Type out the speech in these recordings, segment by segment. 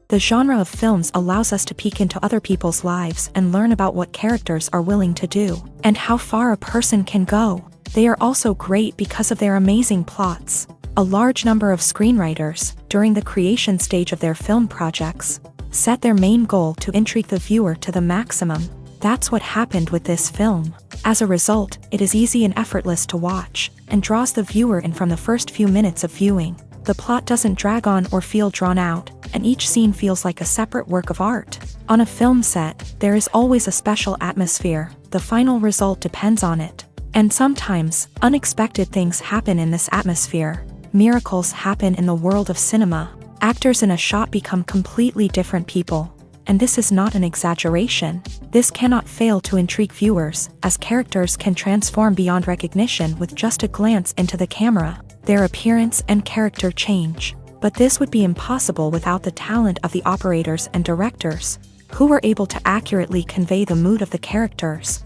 The genre of films allows us to peek into other people's lives and learn about what characters are willing to do, and how far a person can go. They are also great because of their amazing plots. A large number of screenwriters, during the creation stage of their film projects, set their main goal to intrigue the viewer to the maximum. That's what happened with this film. As a result, it is easy and effortless to watch, and draws the viewer in from the first few minutes of viewing. The plot doesn't drag on or feel drawn out, and each scene feels like a separate work of art. On a film set, there is always a special atmosphere. The final result depends on it. And sometimes, unexpected things happen in this atmosphere. Miracles happen in the world of cinema. Actors in a shot become completely different people. And this is not an exaggeration. This cannot fail to intrigue viewers, as characters can transform beyond recognition with just a glance into the camera. Their appearance and character change. But this would be impossible without the talent of the operators and directors, who were able to accurately convey the mood of the characters.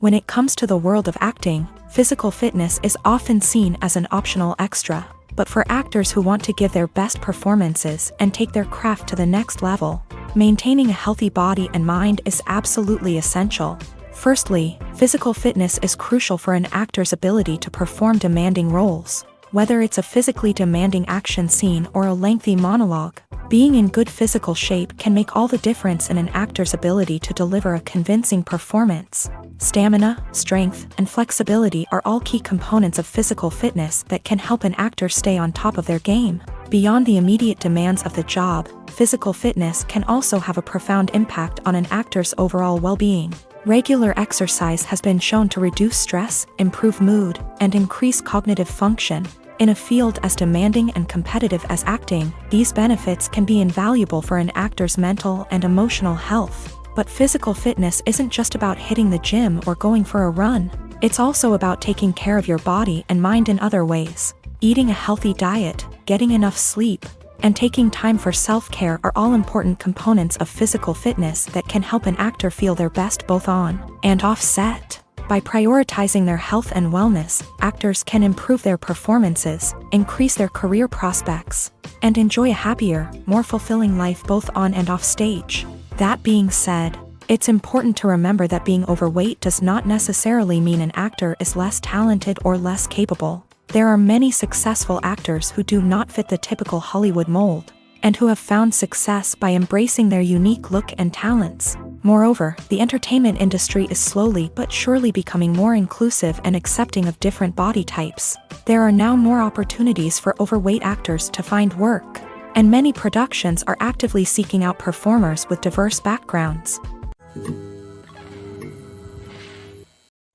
When it comes to the world of acting, physical fitness is often seen as an optional extra. But for actors who want to give their best performances and take their craft to the next level, maintaining a healthy body and mind is absolutely essential. Firstly, physical fitness is crucial for an actor's ability to perform demanding roles. Whether it's a physically demanding action scene or a lengthy monologue, being in good physical shape can make all the difference in an actor's ability to deliver a convincing performance. Stamina, strength, and flexibility are all key components of physical fitness that can help an actor stay on top of their game. Beyond the immediate demands of the job, physical fitness can also have a profound impact on an actor's overall well-being. Regular exercise has been shown to reduce stress, improve mood, and increase cognitive function. In a field as demanding and competitive as acting, these benefits can be invaluable for an actor's mental and emotional health. But physical fitness isn't just about hitting the gym or going for a run. It's also about taking care of your body and mind in other ways. Eating a healthy diet, getting enough sleep, and taking time for self-care are all important components of physical fitness that can help an actor feel their best both on and off set. By prioritizing their health and wellness, actors can improve their performances, increase their career prospects, and enjoy a happier, more fulfilling life both on and off stage. That being said, it's important to remember that being overweight does not necessarily mean an actor is less talented or less capable. There are many successful actors who do not fit the typical Hollywood mold, and who have found success by embracing their unique look and talents. Moreover, the entertainment industry is slowly but surely becoming more inclusive and accepting of different body types. There are now more opportunities for overweight actors to find work, and many productions are actively seeking out performers with diverse backgrounds.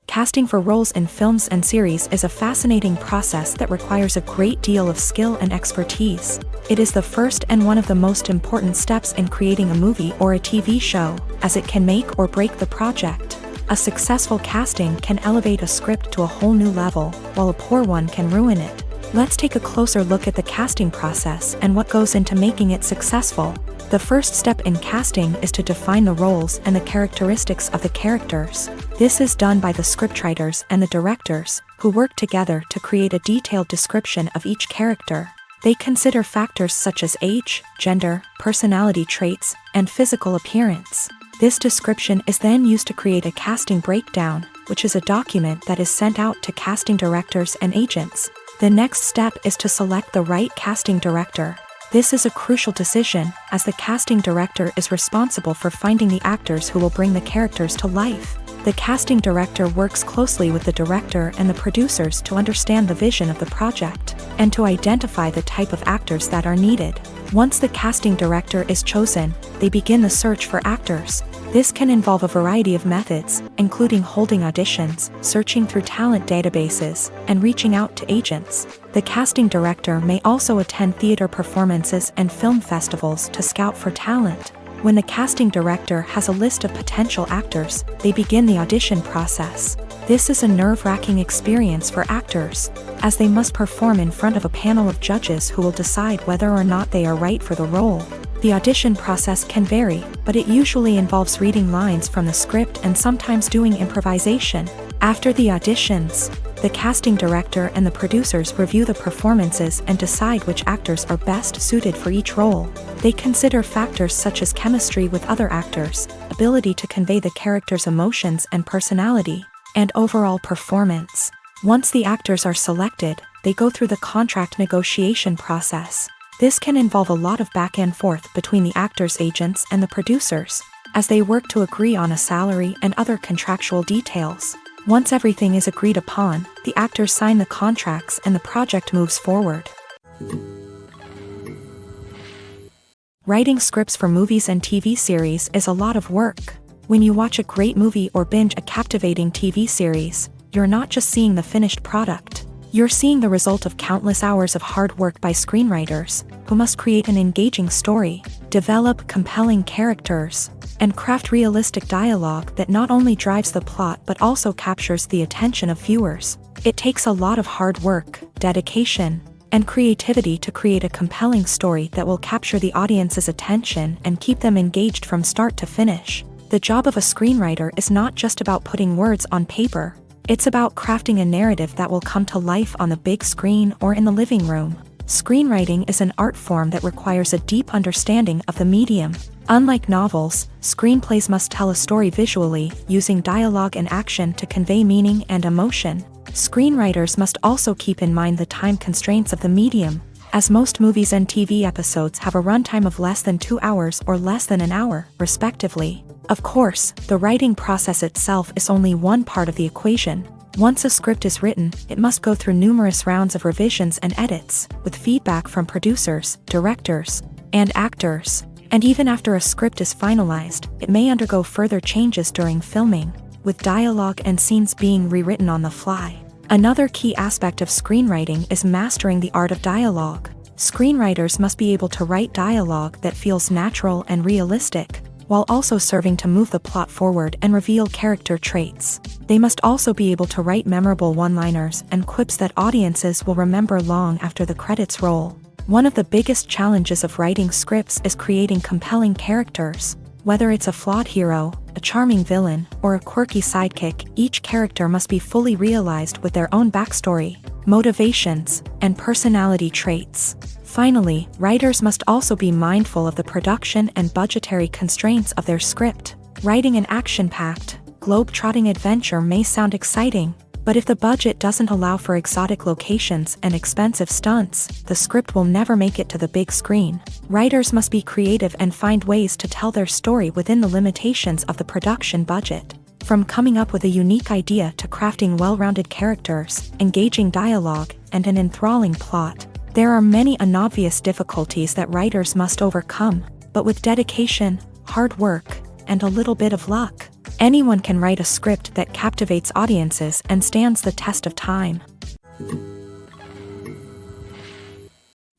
Casting for roles in films and series is a fascinating process that requires a great deal of skill and expertise. It is the first and one of the most important steps in creating a movie or a TV show, as it can make or break the project. A successful casting can elevate a script to a whole new level, while a poor one can ruin it. Let's take a closer look at the casting process and what goes into making it successful. The first step in casting is to define the roles and the characteristics of the characters. This is done by the scriptwriters and the directors, who work together to create a detailed description of each character. They consider factors such as age, gender, personality traits, and physical appearance. This description is then used to create a casting breakdown, which is a document that is sent out to casting directors and agents. The next step is to select the right casting director. This is a crucial decision, as the casting director is responsible for finding the actors who will bring the characters to life. The casting director works closely with the director and the producers to understand the vision of the project, and to identify the type of actors that are needed. Once the casting director is chosen, they begin the search for actors. This can involve a variety of methods, including holding auditions, searching through talent databases, and reaching out to agents. The casting director may also attend theater performances and film festivals to scout for talent. When the casting director has a list of potential actors, they begin the audition process. This is a nerve-wracking experience for actors, as they must perform in front of a panel of judges who will decide whether or not they are right for the role. The audition process can vary, but it usually involves reading lines from the script and sometimes doing improvisation. After the auditions, The casting director and the producers review the performances and decide which actors are best suited for each role. They consider factors such as chemistry with other actors, ability to convey the character's emotions and personality, and overall performance. Once the actors are selected, they go through the contract negotiation process. This can involve a lot of back and forth between the actors' agents and the producers, as they work to agree on a salary and other contractual details. Once everything is agreed upon, the actors sign the contracts and the project moves forward. Writing scripts for movies and TV series is a lot of work. When you watch a great movie or binge a captivating TV series, you're not just seeing the finished product. You're seeing the result of countless hours of hard work by screenwriters, who must create an engaging story, develop compelling characters, and craft realistic dialogue that not only drives the plot but also captures the attention of viewers. It takes a lot of hard work, dedication, and creativity to create a compelling story that will capture the audience's attention and keep them engaged from start to finish. The job of a screenwriter is not just about putting words on paper. It's about crafting a narrative that will come to life on the big screen or in the living room. Screenwriting is an art form that requires a deep understanding of the medium. Unlike novels, screenplays must tell a story visually, using dialogue and action to convey meaning and emotion. Screenwriters must also keep in mind the time constraints of the medium, as most movies and TV episodes have a runtime of less than 2 hours or less than an hour, respectively. Of course, the writing process itself is only one part of the equation. Once a script is written, it must go through numerous rounds of revisions and edits, with feedback from producers, directors, and actors. And even after a script is finalized, it may undergo further changes during filming, with dialogue and scenes being rewritten on the fly. Another key aspect of screenwriting is mastering the art of dialogue. Screenwriters must be able to write dialogue that feels natural and realistic, while also serving to move the plot forward and reveal character traits. They must also be able to write memorable one-liners and quips that audiences will remember long after the credits roll. One of the biggest challenges of writing scripts is creating compelling characters. Whether it's a flawed hero, a charming villain, or a quirky sidekick, each character must be fully realized with their own backstory, motivations, and personality traits. Finally, writers must also be mindful of the production and budgetary constraints of their script. Writing an action-packed, globe-trotting adventure may sound exciting, but if the budget doesn't allow for exotic locations and expensive stunts, the script will never make it to the big screen. Writers must be creative and find ways to tell their story within the limitations of the production budget. From coming up with a unique idea to crafting well-rounded characters, engaging dialogue, and an enthralling plot, there are many unobvious difficulties that writers must overcome, but with dedication, hard work, and a little bit of luck, anyone can write a script that captivates audiences and stands the test of time.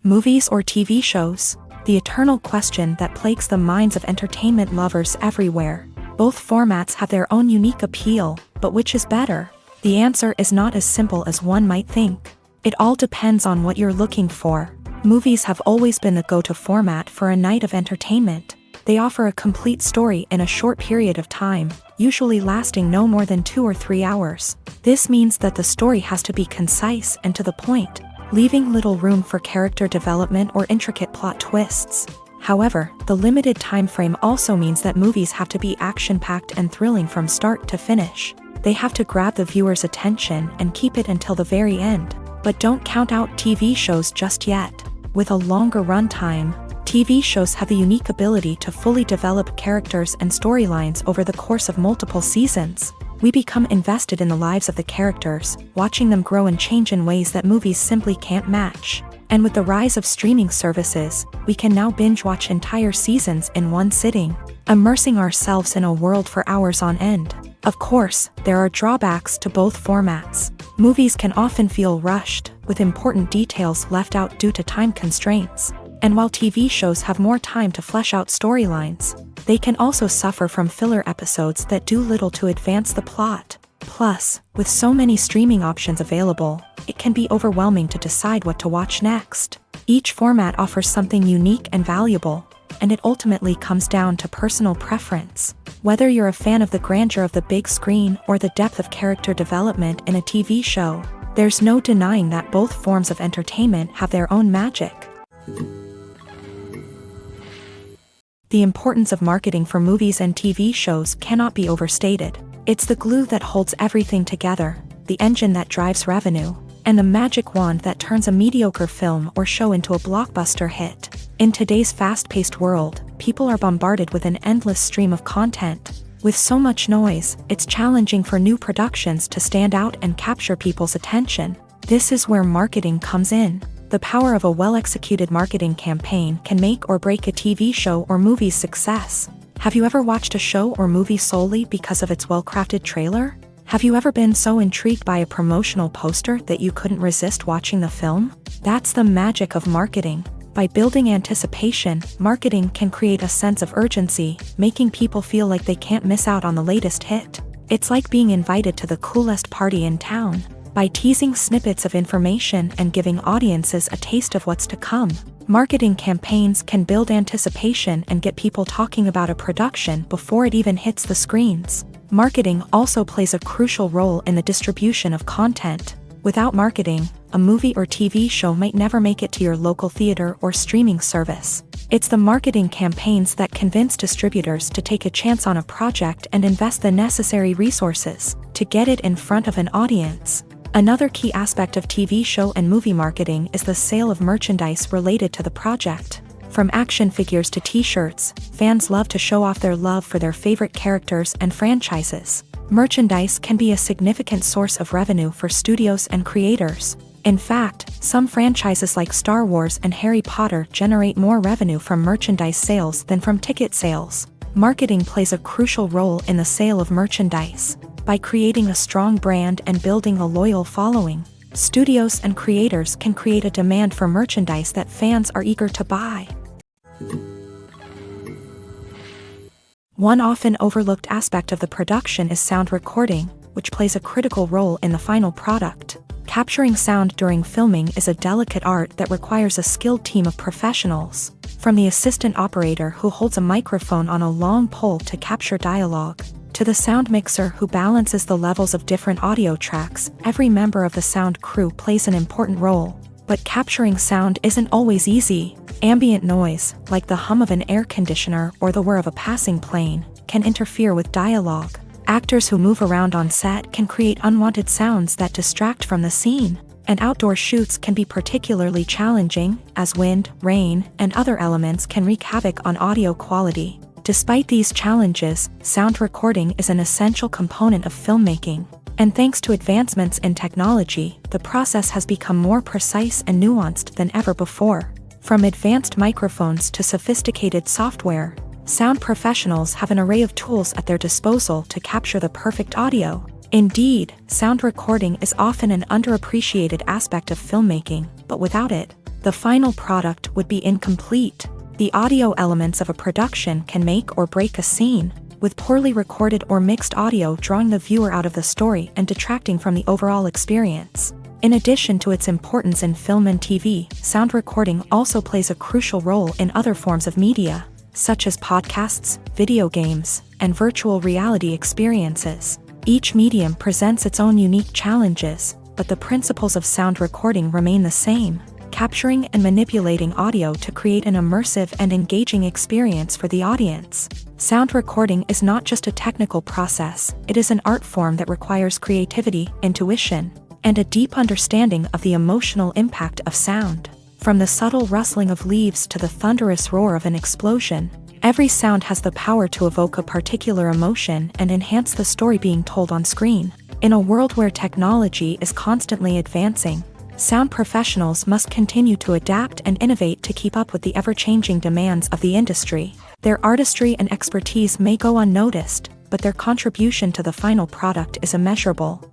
Movies or TV shows? The eternal question that plagues the minds of entertainment lovers everywhere. Both formats have their own unique appeal, but which is better? The answer is not as simple as one might think. It all depends on what you're looking for. Movies have always been the go-to format for a night of entertainment. They offer a complete story in a short period of time, usually lasting no more than 2 or 3 hours. This means that the story has to be concise and to the point, leaving little room for character development or intricate plot twists. However, the limited time frame also means that movies have to be action-packed and thrilling from start to finish. They have to grab the viewer's attention and keep it until the very end. But don't count out TV shows just yet. With a longer runtime, TV shows have the unique ability to fully develop characters and storylines over the course of multiple seasons. We become invested in the lives of the characters, watching them grow and change in ways that movies simply can't match. And with the rise of streaming services, we can now binge-watch entire seasons in one sitting, immersing ourselves in a world for hours on end. Of course, there are drawbacks to both formats. Movies can often feel rushed, with important details left out due to time constraints. And while TV shows have more time to flesh out storylines, they can also suffer from filler episodes that do little to advance the plot. Plus, with so many streaming options available, it can be overwhelming to decide what to watch next. Each format offers something unique and valuable. and it ultimately comes down to personal preference. Whether you're a fan of the grandeur of the big screen or the depth of character development in a TV show, there's no denying that both forms of entertainment have their own magic. The importance of marketing for movies and TV shows cannot be overstated. It's the glue that holds everything together, the engine that drives revenue, and the magic wand that turns a mediocre film or show into a blockbuster hit. In today's fast-paced world, people are bombarded with an endless stream of content. With so much noise, it's challenging for new productions to stand out and capture people's attention. This is where marketing comes in. The power of a well-executed marketing campaign can make or break a TV show or movie's success. Have you ever watched a show or movie solely because of its well-crafted trailer? Have you ever been so intrigued by a promotional poster that you couldn't resist watching the film? That's the magic of marketing. By building anticipation, marketing can create a sense of urgency, making people feel like they can't miss out on the latest hit. It's like being invited to the coolest party in town. By teasing snippets of information and giving audiences a taste of what's to come, marketing campaigns can build anticipation and get people talking about a production before it even hits the screens. Marketing also plays a crucial role in the distribution of content. Without marketing, a movie or TV show might never make it to your local theater or streaming service. It's the marketing campaigns that convince distributors to take a chance on a project and invest the necessary resources to get it in front of an audience. Another key aspect of TV show and movie marketing is the sale of merchandise related to the project. From action figures to t-shirts, fans love to show off their love for their favorite characters and franchises. Merchandise can be a significant source of revenue for studios and creators. In fact, some franchises like Star Wars and Harry Potter generate more revenue from merchandise sales than from ticket sales. Marketing plays a crucial role in the sale of merchandise. By creating a strong brand and building a loyal following, studios and creators can create a demand for merchandise that fans are eager to buy. One often overlooked aspect of the production is sound recording, which plays a critical role in the final product. Capturing sound during filming is a delicate art that requires a skilled team of professionals. From the assistant operator who holds a microphone on a long pole to capture dialogue, to the sound mixer who balances the levels of different audio tracks, every member of the sound crew plays an important role. But capturing sound isn't always easy. Ambient noise, like the hum of an air conditioner or the whir of a passing plane, can interfere with dialogue. Actors who move around on set can create unwanted sounds that distract from the scene. And outdoor shoots can be particularly challenging, as wind, rain, and other elements can wreak havoc on audio quality. Despite these challenges, sound recording is an essential component of filmmaking. And thanks to advancements in technology, the process has become more precise and nuanced than ever before. From advanced microphones to sophisticated software, sound professionals have an array of tools at their disposal to capture the perfect audio. Indeed, sound recording is often an underappreciated aspect of filmmaking, but without it, the final product would be incomplete. The audio elements of a production can make or break a scene, with poorly recorded or mixed audio drawing the viewer out of the story and detracting from the overall experience. In addition to its importance in film and TV, sound recording also plays a crucial role in other forms of media, such as podcasts, video games, and virtual reality experiences. Each medium presents its own unique challenges, but the principles of sound recording remain the same, capturing and manipulating audio to create an immersive and engaging experience for the audience. Sound recording is not just a technical process, it is an art form that requires creativity, intuition, and a deep understanding of the emotional impact of sound. From the subtle rustling of leaves to the thunderous roar of an explosion, every sound has the power to evoke a particular emotion and enhance the story being told on screen. In a world where technology is constantly advancing, sound professionals must continue to adapt and innovate to keep up with the ever-changing demands of the industry. Their artistry and expertise may go unnoticed, but their contribution to the final product is immeasurable.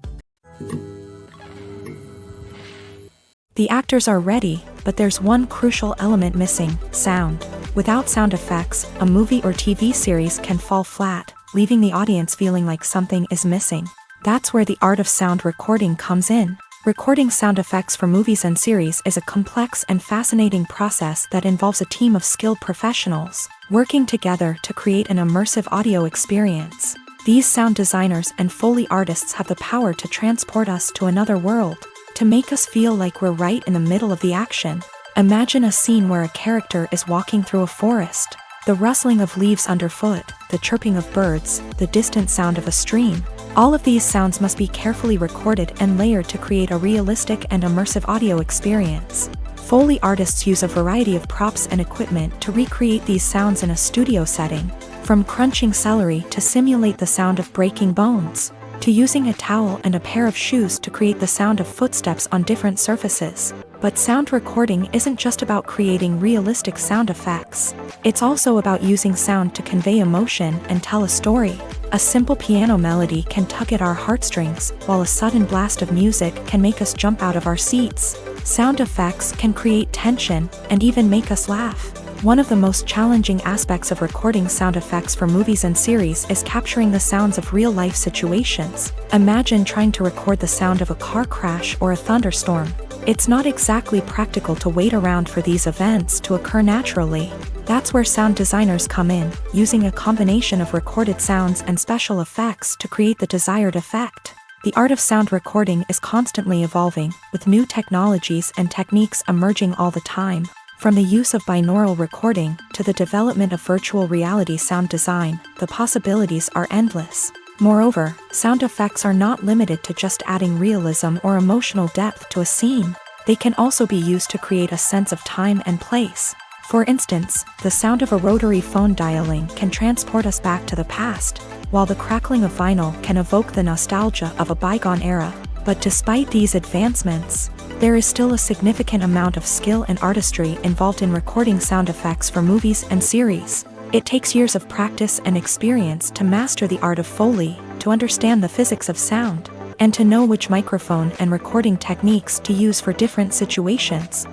The actors are ready, but there's one crucial element missing: sound. Without sound effects, a movie or TV series can fall flat, leaving the audience feeling like something is missing. That's where the art of sound recording comes in. Recording sound effects for movies and series is a complex and fascinating process that involves a team of skilled professionals working together to create an immersive audio experience. These sound designers and Foley artists have the power to transport us to another world, to make us feel like we're right in the middle of the action. Imagine a scene where a character is walking through a forest. The rustling of leaves underfoot, the chirping of birds, the distant sound of a stream. All of these sounds must be carefully recorded and layered to create a realistic and immersive audio experience. Foley artists use a variety of props and equipment to recreate these sounds in a studio setting, from crunching celery to simulate the sound of breaking bones, to using a towel and a pair of shoes to create the sound of footsteps on different surfaces. But sound recording isn't just about creating realistic sound effects. It's also about using sound to convey emotion and tell a story. A simple piano melody can tug at our heartstrings, while a sudden blast of music can make us jump out of our seats. Sound effects can create tension and even make us laugh. One of the most challenging aspects of recording sound effects for movies and series is capturing the sounds of real-life situations. Imagine trying to record the sound of a car crash or a thunderstorm. It's not exactly practical to wait around for these events to occur naturally. That's where sound designers come in, using a combination of recorded sounds and special effects to create the desired effect. The art of sound recording is constantly evolving, with new technologies and techniques emerging all the time. From the use of binaural recording to the development of virtual reality sound design, the possibilities are endless. Moreover, sound effects are not limited to just adding realism or emotional depth to a scene. They can also be used to create a sense of time and place. For instance, the sound of a rotary phone dialing can transport us back to the past, while the crackling of vinyl can evoke the nostalgia of a bygone era. But despite these advancements, there is still a significant amount of skill and artistry involved in recording sound effects for movies and series. It takes years of practice and experience to master the art of Foley, to understand the physics of sound, and to know which microphone and recording techniques to use for different situations.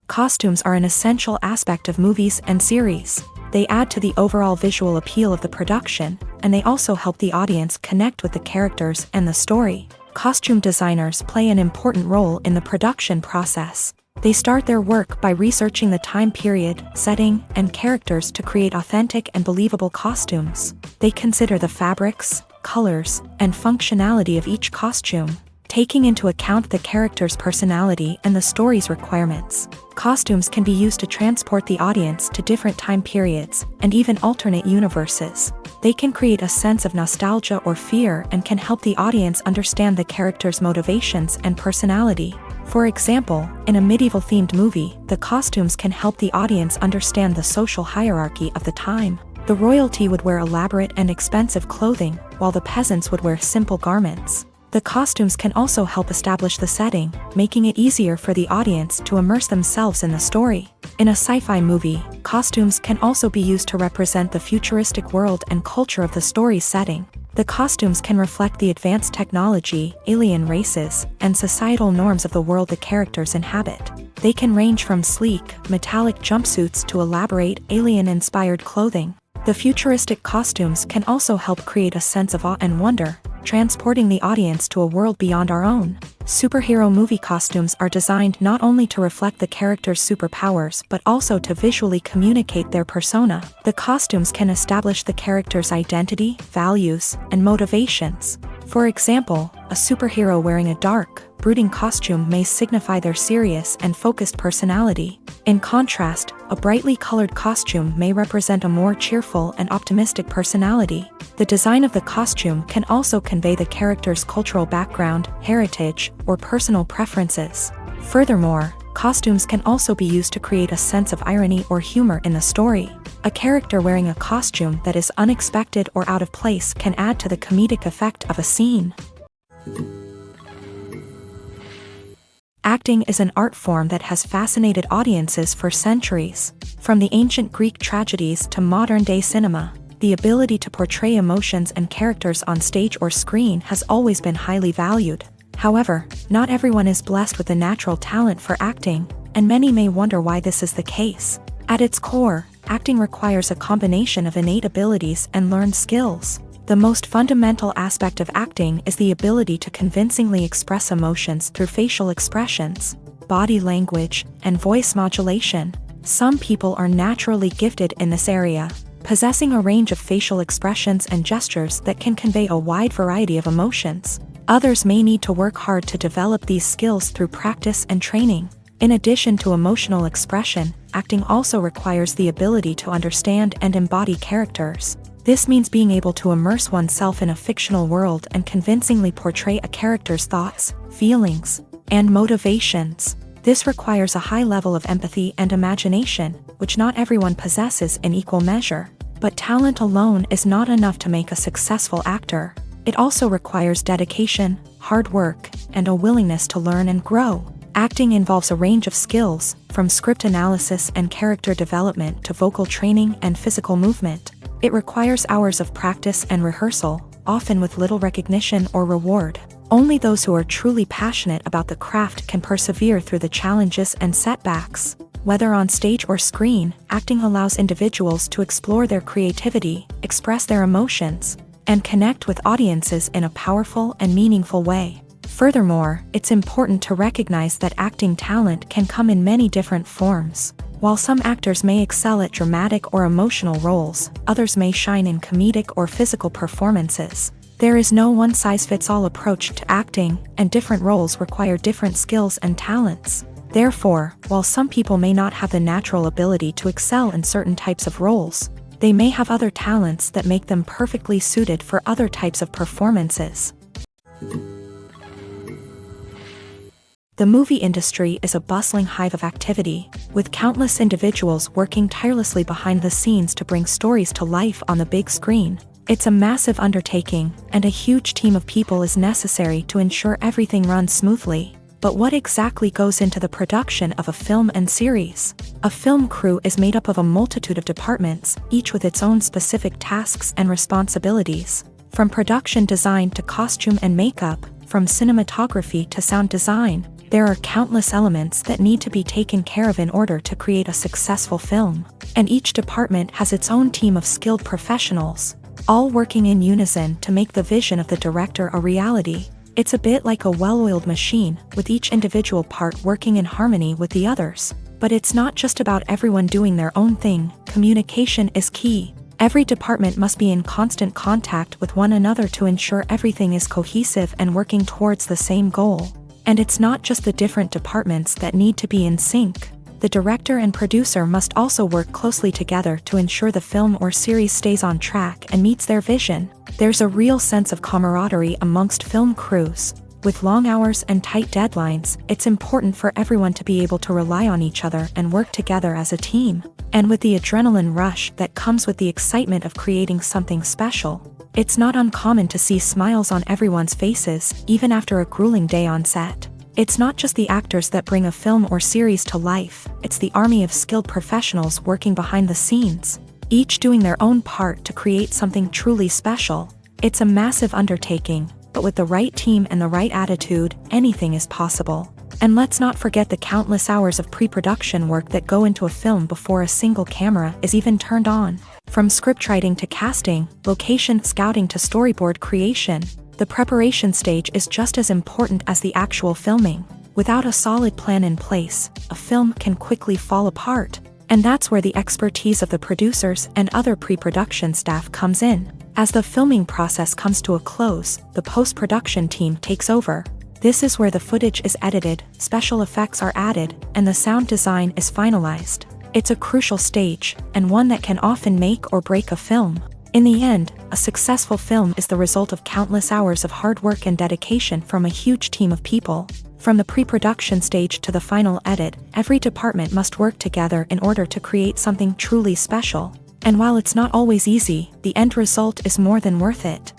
Costumes are an essential aspect of movies and series. They add to the overall visual appeal of the production, and they also help the audience connect with the characters and the story. Costume designers play an important role in the production process. They start their work by researching the time period, setting, and characters to create authentic and believable costumes. They consider the fabrics, colors, and functionality of each costume, taking into account the character's personality and the story's requirements. Costumes can be used to transport the audience to different time periods and even alternate universes. They can create a sense of nostalgia or fear and can help the audience understand the character's motivations and personality. For example, in a medieval-themed movie, the costumes can help the audience understand the social hierarchy of the time. The royalty would wear elaborate and expensive clothing, while the peasants would wear simple garments. The costumes can also help establish the setting, making it easier for the audience to immerse themselves in the story. In a sci-fi movie, costumes can also be used to represent the futuristic world and culture of the story's setting. The costumes can reflect the advanced technology, alien races, and societal norms of the world the characters inhabit. They can range from sleek, metallic jumpsuits to elaborate, alien-inspired clothing. The futuristic costumes can also help create a sense of awe and wonder, transporting the audience to a world beyond our own. Superhero movie costumes are designed not only to reflect the character's superpowers but also to visually communicate their persona. The costumes can establish the character's identity, values, and motivations. For example, a superhero wearing a dark, brooding costume may signify their serious and focused personality. In contrast, a brightly colored costume may represent a more cheerful and optimistic personality. The design of the costume can also convey the character's cultural background, heritage, or personal preferences. Furthermore, costumes can also be used to create a sense of irony or humor in the story. A character wearing a costume that is unexpected or out of place can add to the comedic effect of a scene. Acting is an art form that has fascinated audiences for centuries. From the ancient Greek tragedies to modern-day cinema, the ability to portray emotions and characters on stage or screen has always been highly valued. However, not everyone is blessed with the natural talent for acting, and many may wonder why this is the case. At its core, acting requires a combination of innate abilities and learned skills. The most fundamental aspect of acting is the ability to convincingly express emotions through facial expressions, body language, and voice modulation. Some people are naturally gifted in this area, possessing a range of facial expressions and gestures that can convey a wide variety of emotions. Others may need to work hard to develop these skills through practice and training. In addition to emotional expression, acting also requires the ability to understand and embody characters. This means being able to immerse oneself in a fictional world and convincingly portray a character's thoughts, feelings, and motivations. This requires a high level of empathy and imagination, which not everyone possesses in equal measure. But talent alone is not enough to make a successful actor. It also requires dedication, hard work, and a willingness to learn and grow. Acting involves a range of skills, from script analysis and character development to vocal training and physical movement. It requires hours of practice and rehearsal, often with little recognition or reward. Only those who are truly passionate about the craft can persevere through the challenges and setbacks. Whether on stage or screen, acting allows individuals to explore their creativity, express their emotions, and connect with audiences in a powerful and meaningful way. Furthermore, it's important to recognize that acting talent can come in many different forms. While some actors may excel at dramatic or emotional roles, others may shine in comedic or physical performances. There is no one-size-fits-all approach to acting, and different roles require different skills and talents. Therefore, while some people may not have the natural ability to excel in certain types of roles, they may have other talents that make them perfectly suited for other types of performances. The movie industry is a bustling hive of activity, with countless individuals working tirelessly behind the scenes to bring stories to life on the big screen. It's a massive undertaking, and a huge team of people is necessary to ensure everything runs smoothly. But what exactly goes into the production of a film and series? A film crew is made up of a multitude of departments, each with its own specific tasks and responsibilities. From production design to costume and makeup, from cinematography to sound design, there are countless elements that need to be taken care of in order to create a successful film. And each department has its own team of skilled professionals, all working in unison to make the vision of the director a reality. It's a bit like a well-oiled machine, with each individual part working in harmony with the others. But it's not just about everyone doing their own thing. Communication is key. Every department must be in constant contact with one another to ensure everything is cohesive and working towards the same goal. And it's not just the different departments that need to be in sync. The director and producer must also work closely together to ensure the film or series stays on track and meets their vision. There's a real sense of camaraderie amongst film crews. With long hours and tight deadlines, it's important for everyone to be able to rely on each other and work together as a team. And with the adrenaline rush that comes with the excitement of creating something special, it's not uncommon to see smiles on everyone's faces, even after a grueling day on set. It's not just the actors that bring a film or series to life, it's the army of skilled professionals working behind the scenes, each doing their own part to create something truly special. It's a massive undertaking, but with the right team and the right attitude, anything is possible. And let's not forget the countless hours of pre-production work that go into a film before a single camera is even turned on. From scriptwriting to casting, location scouting to storyboard creation, the preparation stage is just as important as the actual filming. Without a solid plan in place, a film can quickly fall apart. And that's where the expertise of the producers and other pre-production staff comes in. As the filming process comes to a close, the post-production team takes over. This is where the footage is edited, special effects are added, and the sound design is finalized. It's a crucial stage, and one that can often make or break a film. In the end, a successful film is the result of countless hours of hard work and dedication from a huge team of people. From the pre-production stage to the final edit, every department must work together in order to create something truly special. And while it's not always easy, the end result is more than worth it.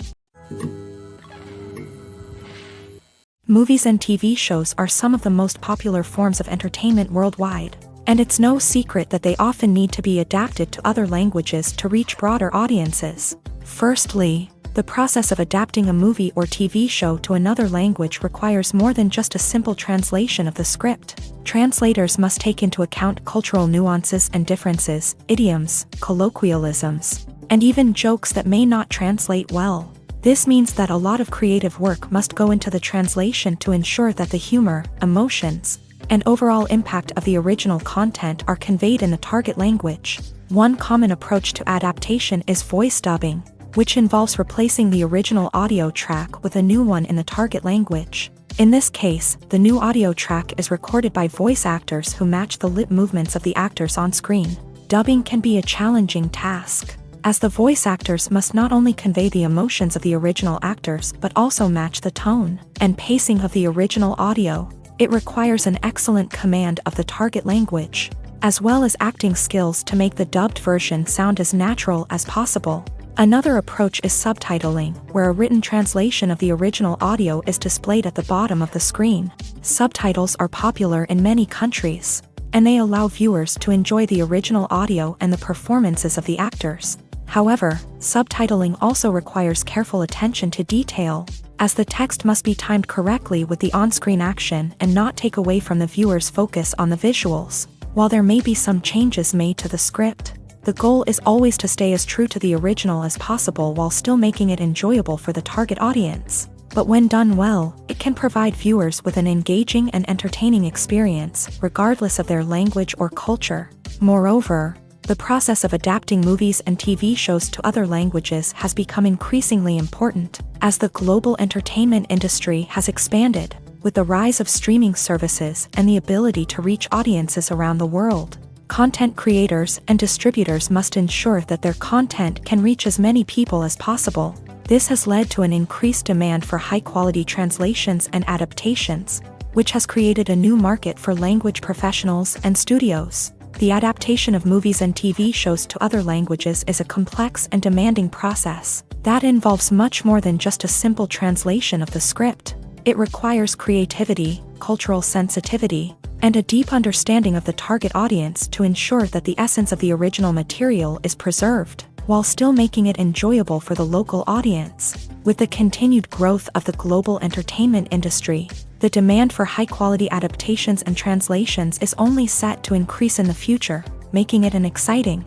Movies and TV shows are some of the most popular forms of entertainment worldwide. And it's no secret that they often need to be adapted to other languages to reach broader audiences. Firstly, the process of adapting a movie or TV show to another language requires more than just a simple translation of the script. Translators must take into account cultural nuances and differences, idioms, colloquialisms, and even jokes that may not translate well. This means that a lot of creative work must go into the translation to ensure that the humor, emotions, and overall impact of the original content are conveyed in the target language. One common approach to adaptation is voice dubbing, which involves replacing the original audio track with a new one in the target language. In this case, the new audio track is recorded by voice actors who match the lip movements of the actors on screen. Dubbing can be a challenging task, as the voice actors must not only convey the emotions of the original actors but also match the tone and pacing of the original audio. It requires an excellent command of the target language, as well as acting skills to make the dubbed version sound as natural as possible. Another approach is subtitling, where a written translation of the original audio is displayed at the bottom of the screen. Subtitles are popular in many countries, and they allow viewers to enjoy the original audio and the performances of the actors. However, subtitling also requires careful attention to detail, as the text must be timed correctly with the on-screen action and not take away from the viewer's focus on the visuals. While there may be some changes made to the script, the goal is always to stay as true to the original as possible while still making it enjoyable for the target audience. But when done well, it can provide viewers with an engaging and entertaining experience, regardless of their language or culture. Moreover, the process of adapting movies and TV shows to other languages has become increasingly important, as the global entertainment industry has expanded, with the rise of streaming services and the ability to reach audiences around the world. Content creators and distributors must ensure that their content can reach as many people as possible. This has led to an increased demand for high-quality translations and adaptations, which has created a new market for language professionals and studios. The adaptation of movies and TV shows to other languages is a complex and demanding process that involves much more than just a simple translation of the script. It requires creativity, cultural sensitivity, and a deep understanding of the target audience to ensure that the essence of the original material is preserved, while still making it enjoyable for the local audience. With the continued growth of the global entertainment industry, the demand for high-quality adaptations and translations is only set to increase in the future, making it an exciting.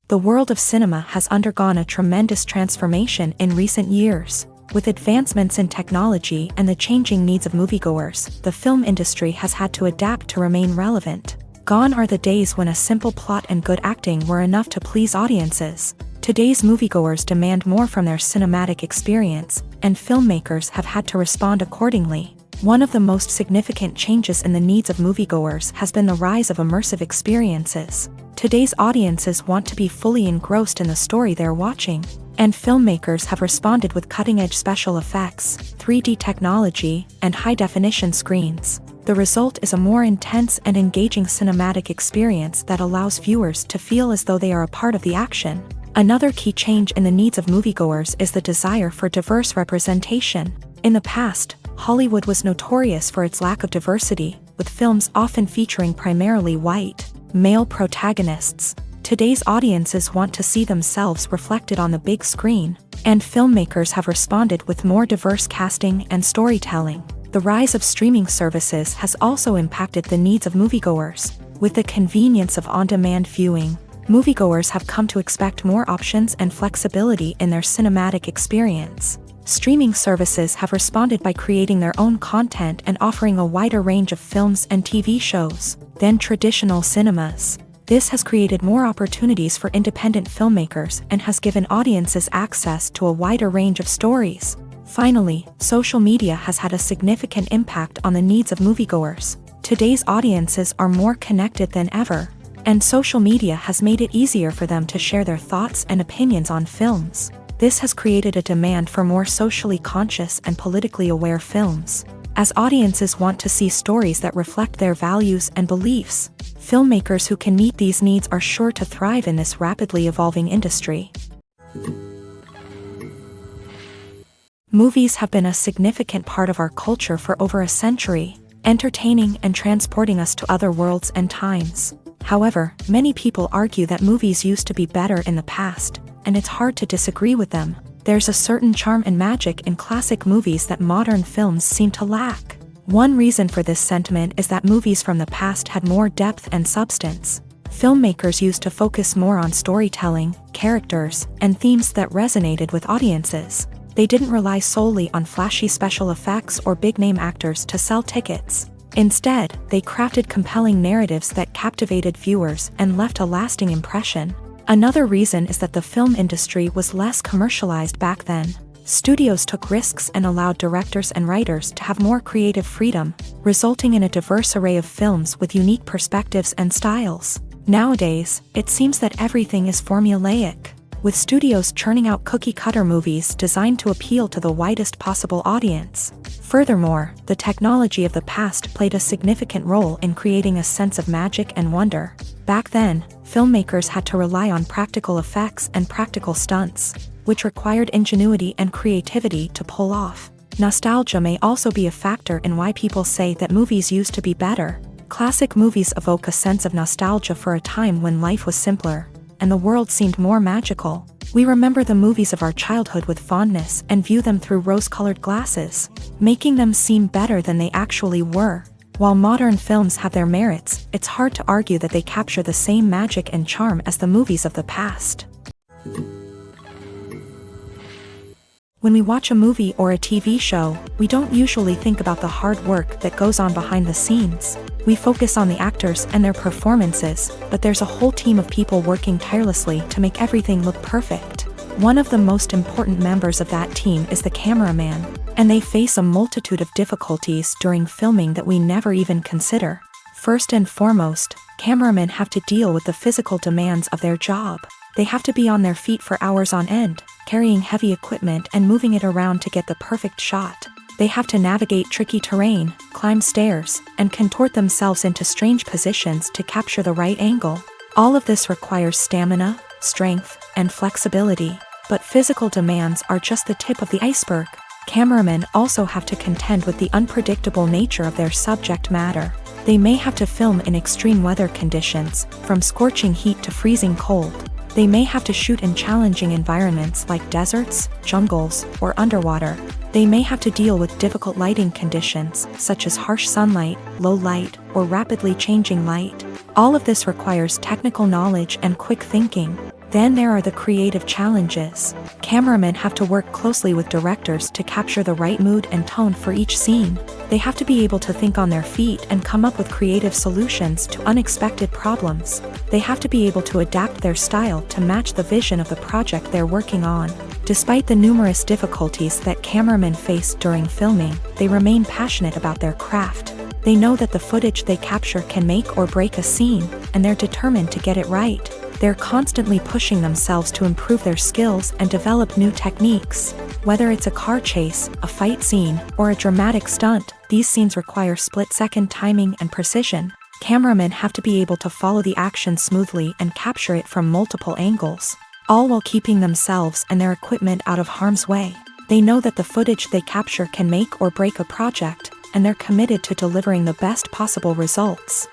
The world of cinema has undergone a tremendous transformation in recent years. With advancements in technology and the changing needs of moviegoers, the film industry has had to adapt to remain relevant. Gone are the days when a simple plot and good acting were enough to please audiences. Today's moviegoers demand more from their cinematic experience, and filmmakers have had to respond accordingly. One of the most significant changes in the needs of moviegoers has been the rise of immersive experiences. Today's audiences want to be fully engrossed in the story they're watching, and filmmakers have responded with cutting-edge special effects, 3D technology, and high-definition screens. The result is a more intense and engaging cinematic experience that allows viewers to feel as though they are a part of the action. Another key change in the needs of moviegoers is the desire for diverse representation. In the past, Hollywood was notorious for its lack of diversity, with films often featuring primarily white, male protagonists. Today's audiences want to see themselves reflected on the big screen, and filmmakers have responded with more diverse casting and storytelling. The rise of streaming services has also impacted the needs of moviegoers. With the convenience of on-demand viewing, moviegoers have come to expect more options and flexibility in their cinematic experience. Streaming services have responded by creating their own content and offering a wider range of films and TV shows than traditional cinemas. This has created more opportunities for independent filmmakers and has given audiences access to a wider range of stories. Finally, social media has had a significant impact on the needs of moviegoers. Today's audiences are more connected than ever, and social media has made it easier for them to share their thoughts and opinions on films. This has created a demand for more socially conscious and politically aware films. As audiences want to see stories that reflect their values and beliefs, filmmakers who can meet these needs are sure to thrive in this rapidly evolving industry. Movies have been a significant part of our culture for over a century, entertaining and transporting us to other worlds and times. However, many people argue that movies used to be better in the past, and it's hard to disagree with them. There's a certain charm and magic in classic movies that modern films seem to lack. One reason for this sentiment is that movies from the past had more depth and substance. filmmakers used to focus more on storytelling, characters, and themes that resonated with audiences. They didn't rely solely on flashy special effects or big-name actors to sell tickets. Instead, they crafted compelling narratives that captivated viewers and left a lasting impression. Another reason is that the film industry was less commercialized back then. Studios took risks and allowed directors and writers to have more creative freedom, resulting in a diverse array of films with unique perspectives and styles. Nowadays, it seems that everything is formulaic, with studios churning out cookie-cutter movies designed to appeal to the widest possible audience. Furthermore, the technology of the past played a significant role in creating a sense of magic and wonder. Back then, filmmakers had to rely on practical effects and practical stunts, which required ingenuity and creativity to pull off. Nostalgia may also be a factor in why people say that movies used to be better. Classic movies evoke a sense of nostalgia for a time when life was simpler, and the world seemed more magical. We remember the movies of our childhood with fondness and view them through rose-colored glasses, making them seem better than they actually were. While modern films have their merits, it's hard to argue that they capture the same magic and charm as the movies of the past. When we watch a movie or a TV show, we don't usually think about the hard work that goes on behind the scenes. We focus on the actors and their performances, but there's a whole team of people working tirelessly to make everything look perfect. One of the most important members of that team is the cameraman, and they face a multitude of difficulties during filming that we never even consider. First and foremost, cameramen have to deal with the physical demands of their job. They have to be on their feet for hours on end, carrying heavy equipment and moving it around to get the perfect shot. They have to navigate tricky terrain, climb stairs, and contort themselves into strange positions to capture the right angle. All of this requires stamina, strength, and flexibility. But physical demands are just the tip of the iceberg. Cameramen also have to contend with the unpredictable nature of their subject matter. They may have to film in extreme weather conditions, from scorching heat to freezing cold. They may have to shoot in challenging environments like deserts, jungles, or underwater. They may have to deal with difficult lighting conditions, such as harsh sunlight, low light, or rapidly changing light. All of this requires technical knowledge and quick thinking. Then there are the creative challenges. Cameramen have to work closely with directors to capture the right mood and tone for each scene. They have to be able to think on their feet and come up with creative solutions to unexpected problems. They have to be able to adapt their style to match the vision of the project they're working on. Despite the numerous difficulties that cameramen face during filming, they remain passionate about their craft. They know that the footage they capture can make or break a scene, and they're determined to get it right. They're constantly pushing themselves to improve their skills and develop new techniques. Whether it's a car chase, a fight scene, or a dramatic stunt, these scenes require split-second timing and precision. Cameramen have to be able to follow the action smoothly and capture it from multiple angles, all while keeping themselves and their equipment out of harm's way. They know that the footage they capture can make or break a project, and they're committed to delivering the best possible results.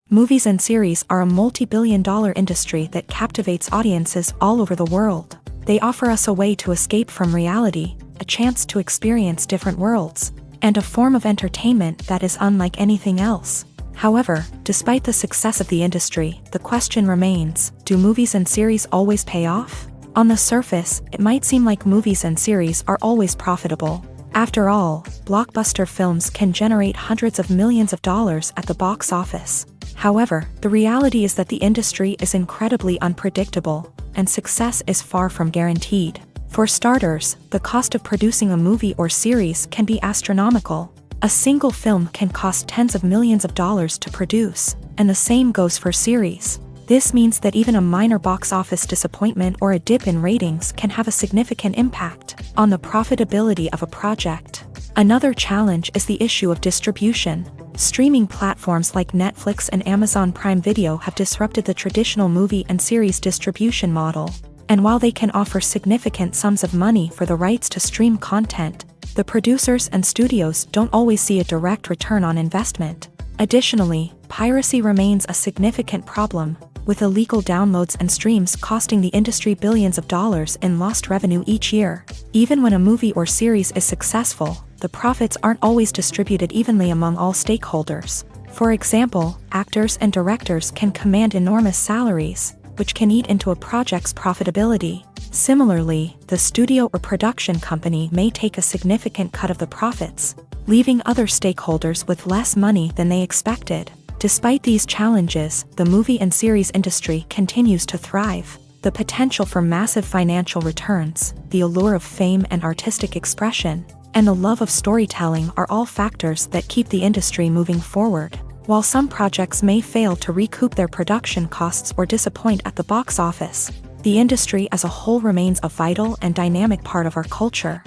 Movies and series are a multi-billion-dollar industry that captivates audiences all over the world. They offer us a way to escape from reality, a chance to experience different worlds, and a form of entertainment that is unlike anything else. However, despite the success of the industry, the question remains, do movies and series always pay off? On the surface, it might seem like movies and series are always profitable. After all, blockbuster films can generate hundreds of millions of dollars at the box office. However, the reality is that the industry is incredibly unpredictable, and success is far from guaranteed. For starters, the cost of producing a movie or series can be astronomical. A single film can cost tens of millions of dollars to produce, and the same goes for series. This means that even a minor box office disappointment or a dip in ratings can have a significant impact on the profitability of a project. Another challenge is the issue of distribution. Streaming platforms like Netflix and Amazon Prime Video have disrupted the traditional movie and series distribution model. And while they can offer significant sums of money for the rights to stream content, the producers and studios don't always see a direct return on investment. Additionally, piracy remains a significant problem, with illegal downloads and streams costing the industry billions of dollars in lost revenue each year. Even when a movie or series is successful, the profits aren't always distributed evenly among all stakeholders. For example, actors and directors can command enormous salaries, which can eat into a project's profitability. Similarly, the studio or production company may take a significant cut of the profits, leaving other stakeholders with less money than they expected. Despite these challenges, the movie and series industry continues to thrive. The potential for massive financial returns, the allure of fame and artistic expression, and the love of storytelling are all factors that keep the industry moving forward. While some projects may fail to recoup their production costs or disappoint at the box office, the industry as a whole remains a vital and dynamic part of our culture.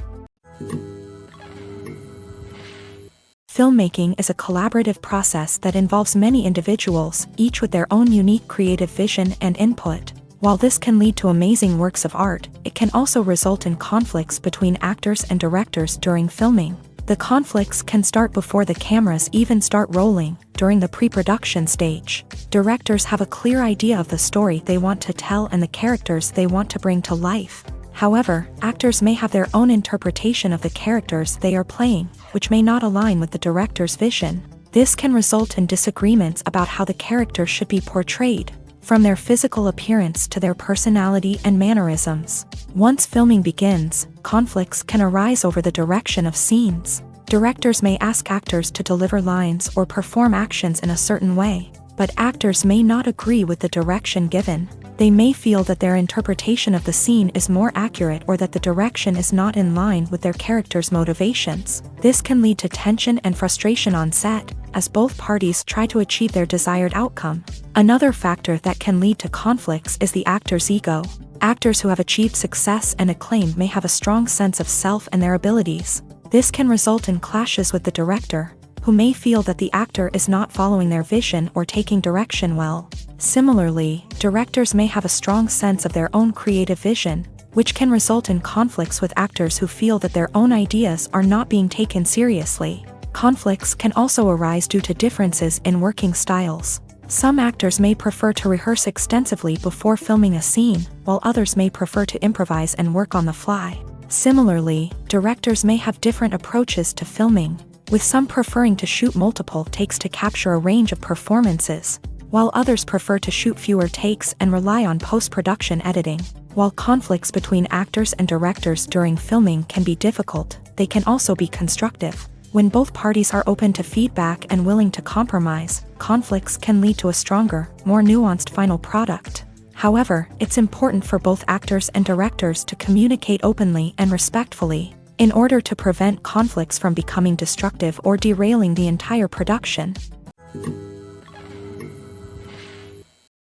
Filmmaking is a collaborative process that involves many individuals, each with their own unique creative vision and input. While this can lead to amazing works of art, it can also result in conflicts between actors and directors during filming. The conflicts can start before the cameras even start rolling, during the pre-production stage. Directors have a clear idea of the story they want to tell and the characters they want to bring to life. However, actors may have their own interpretation of the characters they are playing, which may not align with the director's vision. This can result in disagreements about how the characters should be portrayed, from their physical appearance to their personality and mannerisms. Once filming begins, conflicts can arise over the direction of scenes. Directors may ask actors to deliver lines or perform actions in a certain way, but actors may not agree with the direction given. They may feel that their interpretation of the scene is more accurate or that the direction is not in line with their character's motivations. This can lead to tension and frustration on set, as both parties try to achieve their desired outcome. Another factor that can lead to conflicts is the actor's ego. Actors who have achieved success and acclaim may have a strong sense of self and their abilities. This can result in clashes with the director, who may feel that the actor is not following their vision or taking direction well. Similarly, directors may have a strong sense of their own creative vision, which can result in conflicts with actors who feel that their own ideas are not being taken seriously. Conflicts can also arise due to differences in working styles. Some actors may prefer to rehearse extensively before filming a scene, while others may prefer to improvise and work on the fly. Similarly, directors may have different approaches to filming, with some preferring to shoot multiple takes to capture a range of performances, while others prefer to shoot fewer takes and rely on post-production editing. While conflicts between actors and directors during filming can be difficult, they can also be constructive. When both parties are open to feedback and willing to compromise, conflicts can lead to a stronger, more nuanced final product. However, it's important for both actors and directors to communicate openly and respectfully, in order to prevent conflicts from becoming destructive or derailing the entire production.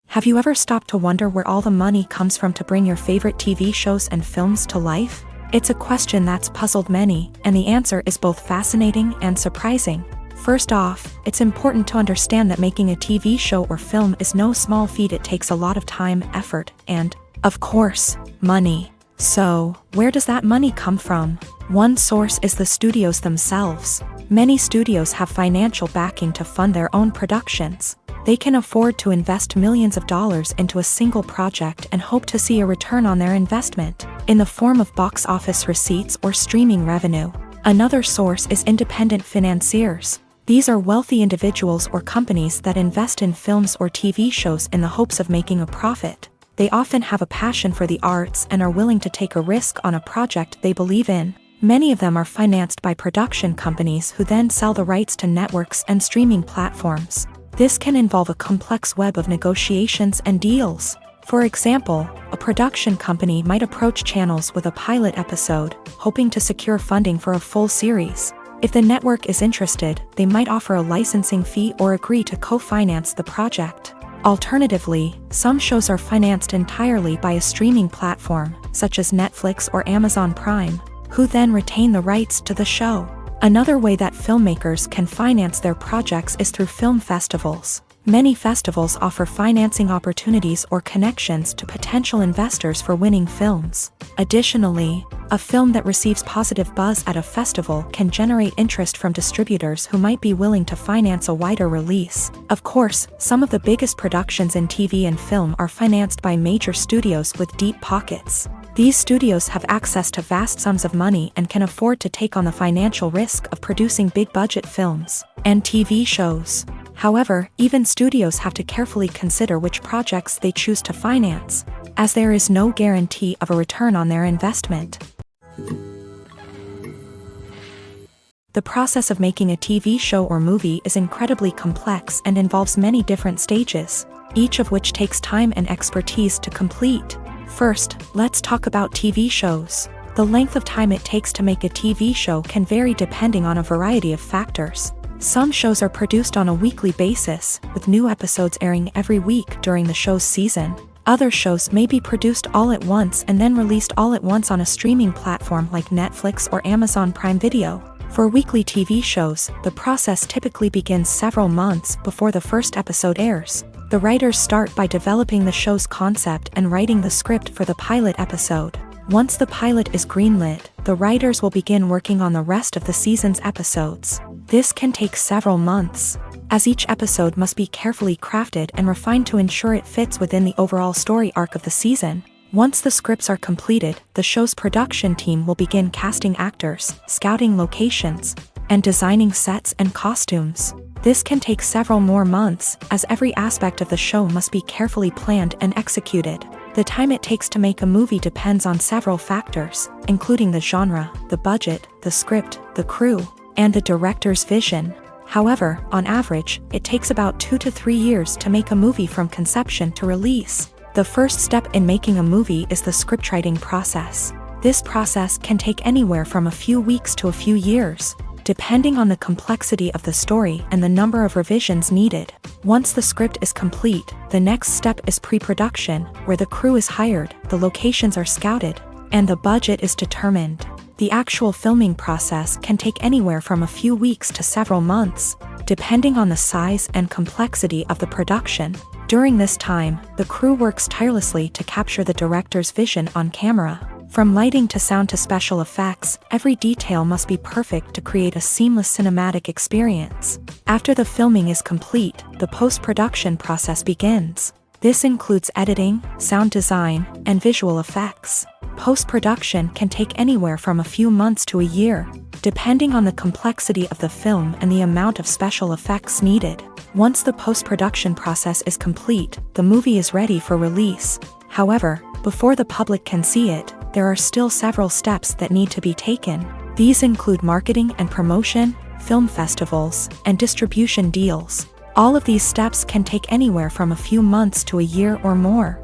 Have you ever stopped to wonder where all the money comes from to bring your favorite TV shows and films to life? It's a question that's puzzled many, and the answer is both fascinating and surprising. First off, it's important to understand that making a TV show or film is no small feat. It takes a lot of time, effort, and, of course, money. So, where does that money come from? One source is the studios themselves. Many studios have financial backing to fund their own productions. They can afford to invest millions of dollars into a single project and hope to see a return on their investment, in the form of box office receipts or streaming revenue. Another source is independent financiers. These are wealthy individuals or companies that invest in films or TV shows in the hopes of making a profit. They often have a passion for the arts and are willing to take a risk on a project they believe in. Many of them are financed by production companies who then sell the rights to networks and streaming platforms. This can involve a complex web of negotiations and deals. For example, a production company might approach channels with a pilot episode, hoping to secure funding for a full series. If the network is interested, they might offer a licensing fee or agree to co-finance the project. Alternatively, some shows are financed entirely by a streaming platform, such as Netflix or Amazon Prime, who then retain the rights to the show. Another way that filmmakers can finance their projects is through film festivals. Many festivals offer financing opportunities or connections to potential investors for winning films. Additionally, a film that receives positive buzz at a festival can generate interest from distributors who might be willing to finance a wider release. Of course, some of the biggest productions in TV and film are financed by major studios with deep pockets. These studios have access to vast sums of money and can afford to take on the financial risk of producing big-budget films and TV shows. However, even studios have to carefully consider which projects they choose to finance, as there is no guarantee of a return on their investment. The process of making a TV show or movie is incredibly complex and involves many different stages, each of which takes time and expertise to complete. First, let's talk about TV shows. The length of time it takes to make a TV show can vary depending on a variety of factors. Some shows are produced on a weekly basis, with new episodes airing every week during the show's season. Other shows may be produced all at once and then released all at once on a streaming platform like Netflix or Amazon Prime Video. For weekly TV shows, the process typically begins several months before the first episode airs. The writers start by developing the show's concept and writing the script for the pilot episode. Once the pilot is greenlit, the writers will begin working on the rest of the season's episodes. This can take several months, as each episode must be carefully crafted and refined to ensure it fits within the overall story arc of the season. Once the scripts are completed, the show's production team will begin casting actors, scouting locations, and designing sets and costumes. This can take several more months, as every aspect of the show must be carefully planned and executed. The time it takes to make a movie depends on several factors, including the genre, the budget, the script, the crew, and the director's vision. However, on average, it takes about 2 to 3 years to make a movie from conception to release. The first step in making a movie is the scriptwriting process. This process can take anywhere from a few weeks to a few years, depending on the complexity of the story and the number of revisions needed. Once the script is complete, the next step is pre-production, where the crew is hired, the locations are scouted, and the budget is determined. The actual filming process can take anywhere from a few weeks to several months, depending on the size and complexity of the production. During this time, the crew works tirelessly to capture the director's vision on camera. From lighting to sound to special effects, every detail must be perfect to create a seamless cinematic experience. After the filming is complete, the post-production process begins. This includes editing, sound design, and visual effects. Post-production can take anywhere from a few months to a year, depending on the complexity of the film and the amount of special effects needed. Once the post-production process is complete, the movie is ready for release. However, before the public can see it, there are still several steps that need to be taken. These include marketing and promotion, film festivals, and distribution deals. All of these steps can take anywhere from a few months to a year or more.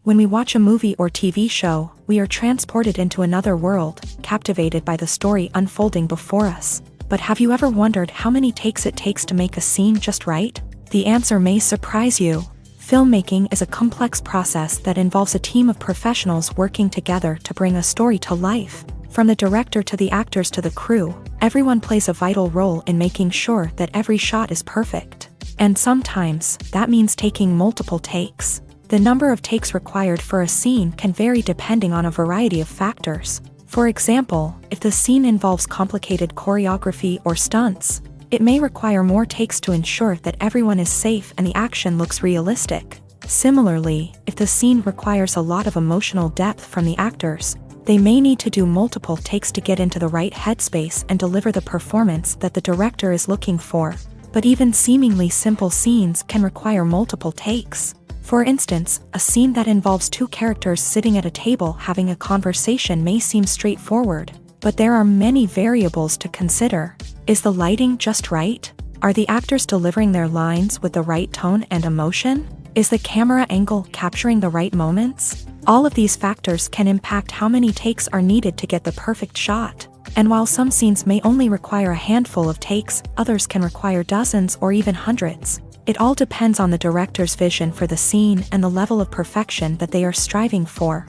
When we watch a movie or TV show, we are transported into another world, captivated by the story unfolding before us. But have you ever wondered how many takes it takes to make a scene just right? The answer may surprise you. Filmmaking is a complex process that involves a team of professionals working together to bring a story to life. From the director to the actors to the crew, everyone plays a vital role in making sure that every shot is perfect. And sometimes, that means taking multiple takes. The number of takes required for a scene can vary depending on a variety of factors. For example, if the scene involves complicated choreography or stunts, it may require more takes to ensure that everyone is safe and the action looks realistic. Similarly, if the scene requires a lot of emotional depth from the actors, they may need to do multiple takes to get into the right headspace and deliver the performance that the director is looking for. But even seemingly simple scenes can require multiple takes. For instance, a scene that involves two characters sitting at a table having a conversation may seem straightforward, but there are many variables to consider. Is the lighting just right? Are the actors delivering their lines with the right tone and emotion? Is the camera angle capturing the right moments? All of these factors can impact how many takes are needed to get the perfect shot. And while some scenes may only require a handful of takes, others can require dozens or even hundreds. It all depends on the director's vision for the scene and the level of perfection that they are striving for.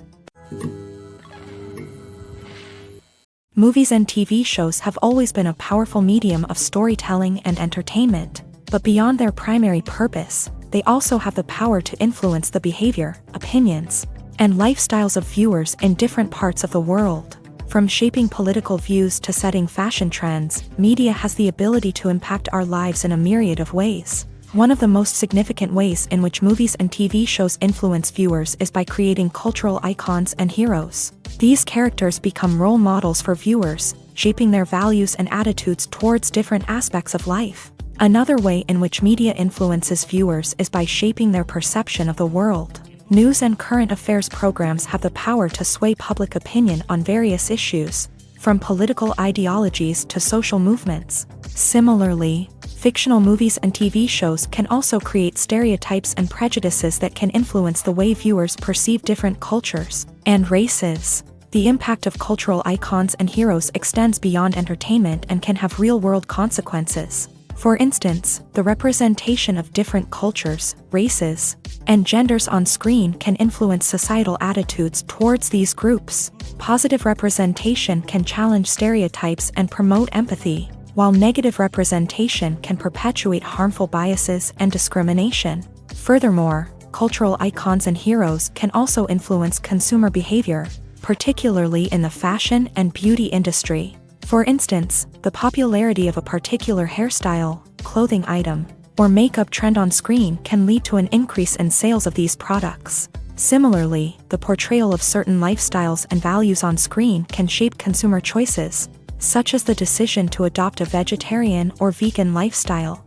Movies and TV shows have always been a powerful medium of storytelling and entertainment, but beyond their primary purpose, they also have the power to influence the behavior, opinions, and lifestyles of viewers in different parts of the world. From shaping political views to setting fashion trends, media has the ability to impact our lives in a myriad of ways. One of the most significant ways in which movies and TV shows influence viewers is by creating cultural icons and heroes. These characters become role models for viewers, shaping their values and attitudes towards different aspects of life. Another way in which media influences viewers is by shaping their perception of the world. News and current affairs programs have the power to sway public opinion on various issues, from political ideologies to social movements. Similarly, fictional movies and TV shows can also create stereotypes and prejudices that can influence the way viewers perceive different cultures and races. The impact of cultural icons and heroes extends beyond entertainment and can have real-world consequences. For instance, the representation of different cultures, races, and genders on screen can influence societal attitudes towards these groups. Positive representation can challenge stereotypes and promote empathy, while negative representation can perpetuate harmful biases and discrimination. Furthermore, cultural icons and heroes can also influence consumer behavior, particularly in the fashion and beauty industry. For instance, the popularity of a particular hairstyle, clothing item, or makeup trend on screen can lead to an increase in sales of these products. Similarly, the portrayal of certain lifestyles and values on screen can shape consumer choices, such as the decision to adopt a vegetarian or vegan lifestyle.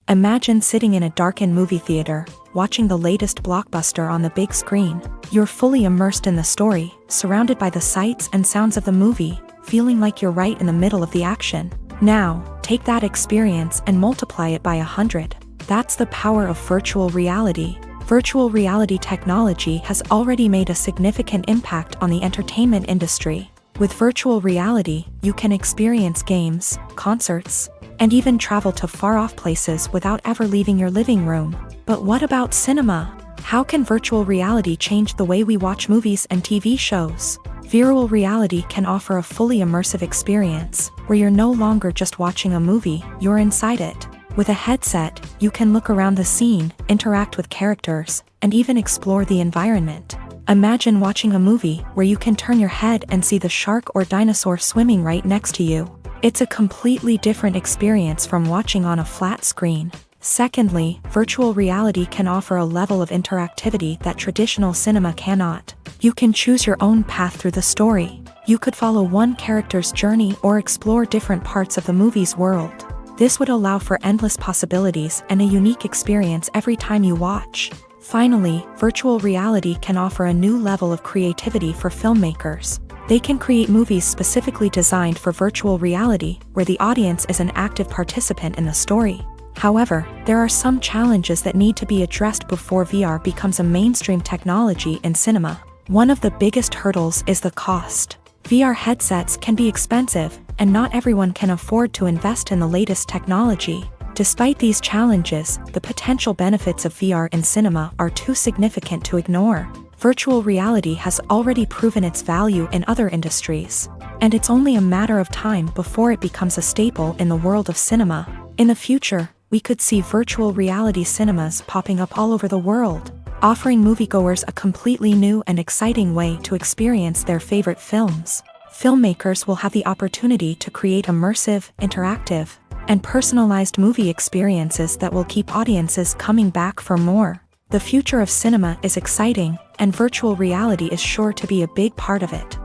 Imagine sitting in a darkened movie theater, watching the latest blockbuster on the big screen. You're fully immersed in the story, surrounded by the sights and sounds of the movie, feeling like you're right in the middle of the action. Now, take that experience and multiply it by 100. That's the power of virtual reality. Virtual reality technology has already made a significant impact on the entertainment industry. With virtual reality, you can experience games, concerts, and even travel to far-off places without ever leaving your living room. But what about cinema? How can virtual reality change the way we watch movies and TV shows? Virtual reality can offer a fully immersive experience, where you're no longer just watching a movie, you're inside it. With a headset, you can look around the scene, interact with characters, and even explore the environment. Imagine watching a movie where you can turn your head and see the shark or dinosaur swimming right next to you. It's a completely different experience from watching on a flat screen. Secondly, virtual reality can offer a level of interactivity that traditional cinema cannot. You can choose your own path through the story. You could follow one character's journey or explore different parts of the movie's world. This would allow for endless possibilities and a unique experience every time you watch. Finally, virtual reality can offer a new level of creativity for filmmakers. They can create movies specifically designed for virtual reality, where the audience is an active participant in the story. However, there are some challenges that need to be addressed before VR becomes a mainstream technology in cinema. One of the biggest hurdles is the cost. VR headsets can be expensive, and not everyone can afford to invest in the latest technology. Despite these challenges, the potential benefits of VR in cinema are too significant to ignore. Virtual reality has already proven its value in other industries, and it's only a matter of time before it becomes a staple in the world of cinema. In the future, we could see virtual reality cinemas popping up all over the world, offering moviegoers a completely new and exciting way to experience their favorite films. Filmmakers will have the opportunity to create immersive, interactive, and personalized movie experiences that will keep audiences coming back for more. The future of cinema is exciting, and virtual reality is sure to be a big part of it.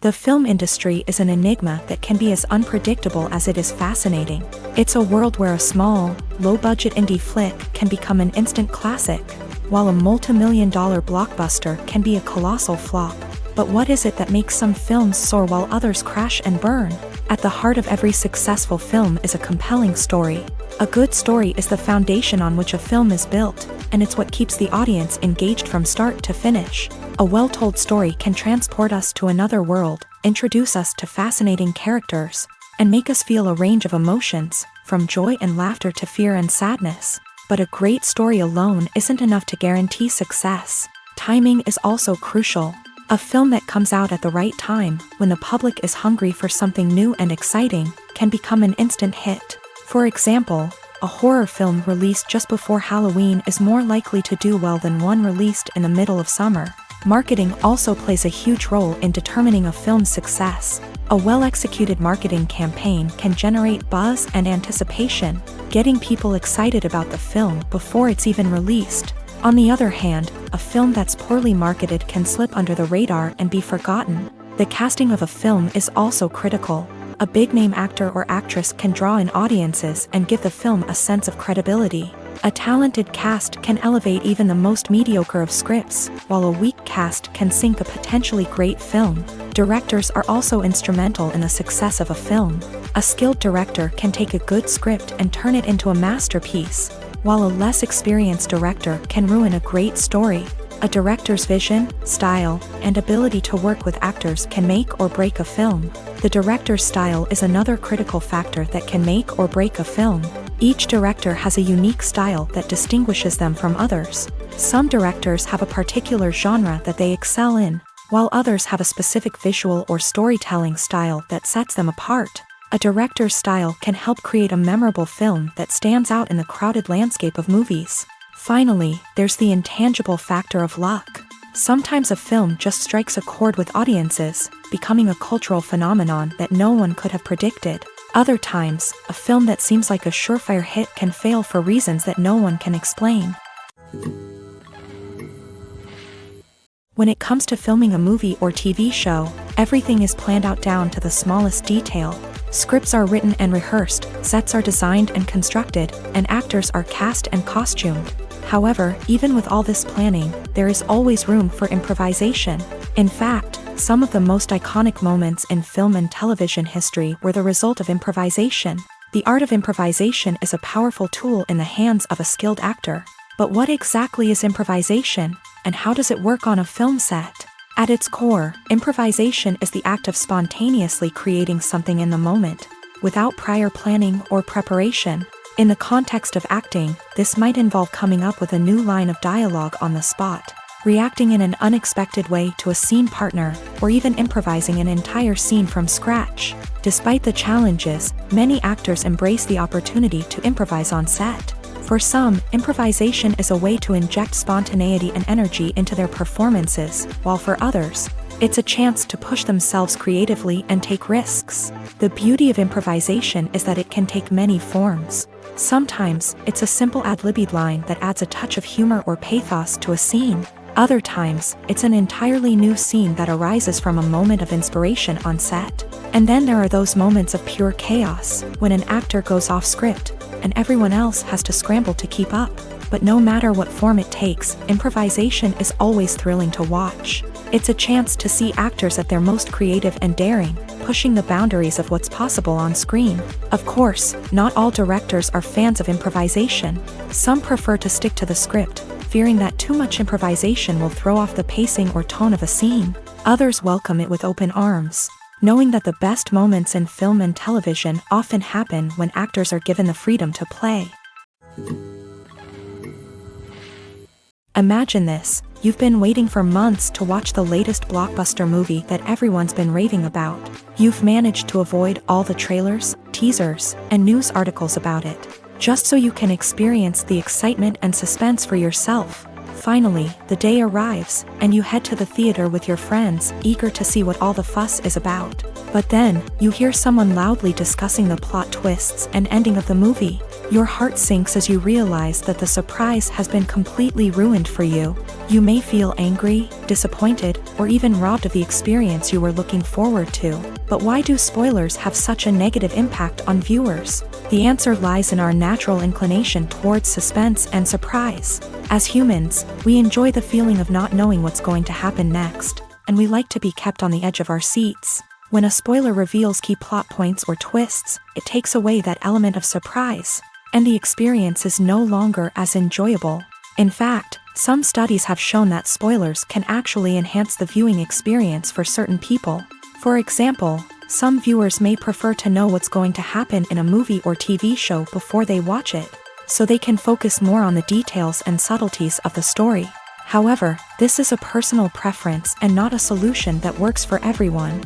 The film industry is an enigma that can be as unpredictable as it is fascinating. It's a world where a small, low-budget indie flick can become an instant classic, while a multi-million-dollar blockbuster can be a colossal flop. But what is it that makes some films soar while others crash and burn? At the heart of every successful film is a compelling story. A good story is the foundation on which a film is built, and it's what keeps the audience engaged from start to finish. A well-told story can transport us to another world, introduce us to fascinating characters, and make us feel a range of emotions, from joy and laughter to fear and sadness. But a great story alone isn't enough to guarantee success. Timing is also crucial. A film that comes out at the right time, when the public is hungry for something new and exciting, can become an instant hit. For example, a horror film released just before Halloween is more likely to do well than one released in the middle of summer. Marketing also plays a huge role in determining a film's success. A well-executed marketing campaign can generate buzz and anticipation, getting people excited about the film before it's even released. On the other hand, a film that's poorly marketed can slip under the radar and be forgotten. The casting of a film is also critical. A big-name actor or actress can draw in audiences and give the film a sense of credibility. A talented cast can elevate even the most mediocre of scripts, while a weak cast can sink a potentially great film. Directors are also instrumental in the success of a film. A skilled director can take a good script and turn it into a masterpiece, while a less experienced director can ruin a great story. A director's vision, style, and ability to work with actors can make or break a film. The director's style is another critical factor that can make or break a film. Each director has a unique style that distinguishes them from others. Some directors have a particular genre that they excel in, while others have a specific visual or storytelling style that sets them apart. A director's style can help create a memorable film that stands out in the crowded landscape of movies. Finally, there's the intangible factor of luck. Sometimes a film just strikes a chord with audiences, becoming a cultural phenomenon that no one could have predicted. Other times, a film that seems like a surefire hit can fail for reasons that no one can explain. When it comes to filming a movie or TV show, everything is planned out down to the smallest detail. Scripts are written and rehearsed, sets are designed and constructed, and actors are cast and costumed. However, even with all this planning, there is always room for improvisation. In fact, some of the most iconic moments in film and television history were the result of improvisation. The art of improvisation is a powerful tool in the hands of a skilled actor. But what exactly is improvisation, and how does it work on a film set? At its core, improvisation is the act of spontaneously creating something in the moment, without prior planning or preparation. In the context of acting, this might involve coming up with a new line of dialogue on the spot, reacting in an unexpected way to a scene partner, or even improvising an entire scene from scratch. Despite the challenges, many actors embrace the opportunity to improvise on set. For some, improvisation is a way to inject spontaneity and energy into their performances, while for others, it's a chance to push themselves creatively and take risks. The beauty of improvisation is that it can take many forms. Sometimes, it's a simple ad-libbed line that adds a touch of humor or pathos to a scene. Other times, it's an entirely new scene that arises from a moment of inspiration on set. And then there are those moments of pure chaos, when an actor goes off script, and everyone else has to scramble to keep up. But no matter what form it takes, improvisation is always thrilling to watch. It's a chance to see actors at their most creative and daring, pushing the boundaries of what's possible on screen. Of course, not all directors are fans of improvisation. Some prefer to stick to the script, fearing that too much improvisation will throw off the pacing or tone of a scene. Others welcome it with open arms, knowing that the best moments in film and television often happen when actors are given the freedom to play. Imagine this: you've been waiting for months to watch the latest blockbuster movie that everyone's been raving about. You've managed to avoid all the trailers, teasers, and news articles about it, just so you can experience the excitement and suspense for yourself. Finally, the day arrives, and you head to the theater with your friends, eager to see what all the fuss is about. But then, you hear someone loudly discussing the plot twists and ending of the movie. Your heart sinks as you realize that the surprise has been completely ruined for you. You may feel angry, disappointed, or even robbed of the experience you were looking forward to. But why do spoilers have such a negative impact on viewers? The answer lies in our natural inclination towards suspense and surprise. As humans, we enjoy the feeling of not knowing what's going to happen next, and we like to be kept on the edge of our seats. When a spoiler reveals key plot points or twists, it takes away that element of surprise, and the experience is no longer as enjoyable. In fact, some studies have shown that spoilers can actually enhance the viewing experience for certain people. For example, some viewers may prefer to know what's going to happen in a movie or TV show before they watch it, so they can focus more on the details and subtleties of the story. However, this is a personal preference and not a solution that works for everyone.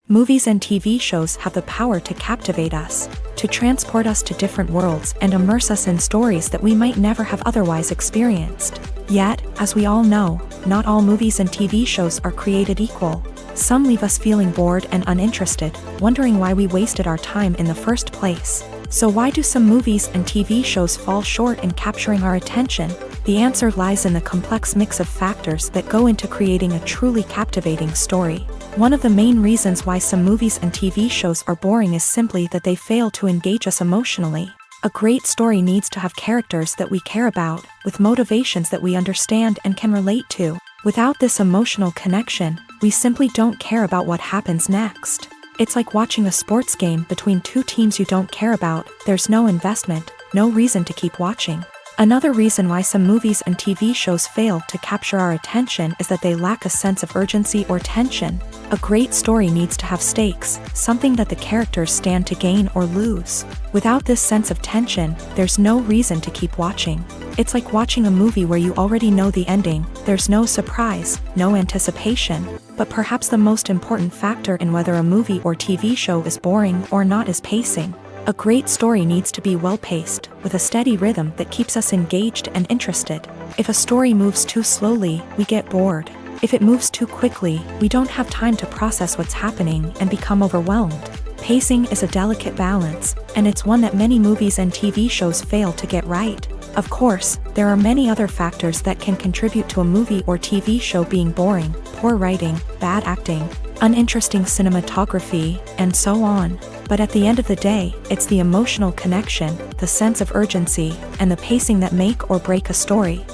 Movies and TV shows have the power to captivate us, to transport us to different worlds and immerse us in stories that we might never have otherwise experienced. Yet, as we all know, not all movies and TV shows are created equal. Some leave us feeling bored and uninterested, wondering why we wasted our time in the first place. So why do some movies and TV shows fall short in capturing our attention? The answer lies in the complex mix of factors that go into creating a truly captivating story. One of the main reasons why some movies and TV shows are boring is simply that they fail to engage us emotionally. A great story needs to have characters that we care about, with motivations that we understand and can relate to. Without this emotional connection, we simply don't care about what happens next. It's like watching a sports game between two teams you don't care about. There's no investment, no reason to keep watching. Another reason why some movies and TV shows fail to capture our attention is that they lack a sense of urgency or tension. A great story needs to have stakes, something that the characters stand to gain or lose. Without this sense of tension, there's no reason to keep watching. It's like watching a movie where you already know the ending. There's no surprise, no anticipation. But perhaps the most important factor in whether a movie or TV show is boring or not is pacing. A great story needs to be well-paced, with a steady rhythm that keeps us engaged and interested. If a story moves too slowly, we get bored. If it moves too quickly, we don't have time to process what's happening and become overwhelmed. Pacing is a delicate balance, and it's one that many movies and TV shows fail to get right. Of course, there are many other factors that can contribute to a movie or TV show being boring: poor writing, bad acting, uninteresting cinematography, and so on. But at the end of the day, it's the emotional connection, the sense of urgency, and the pacing that make or break a story.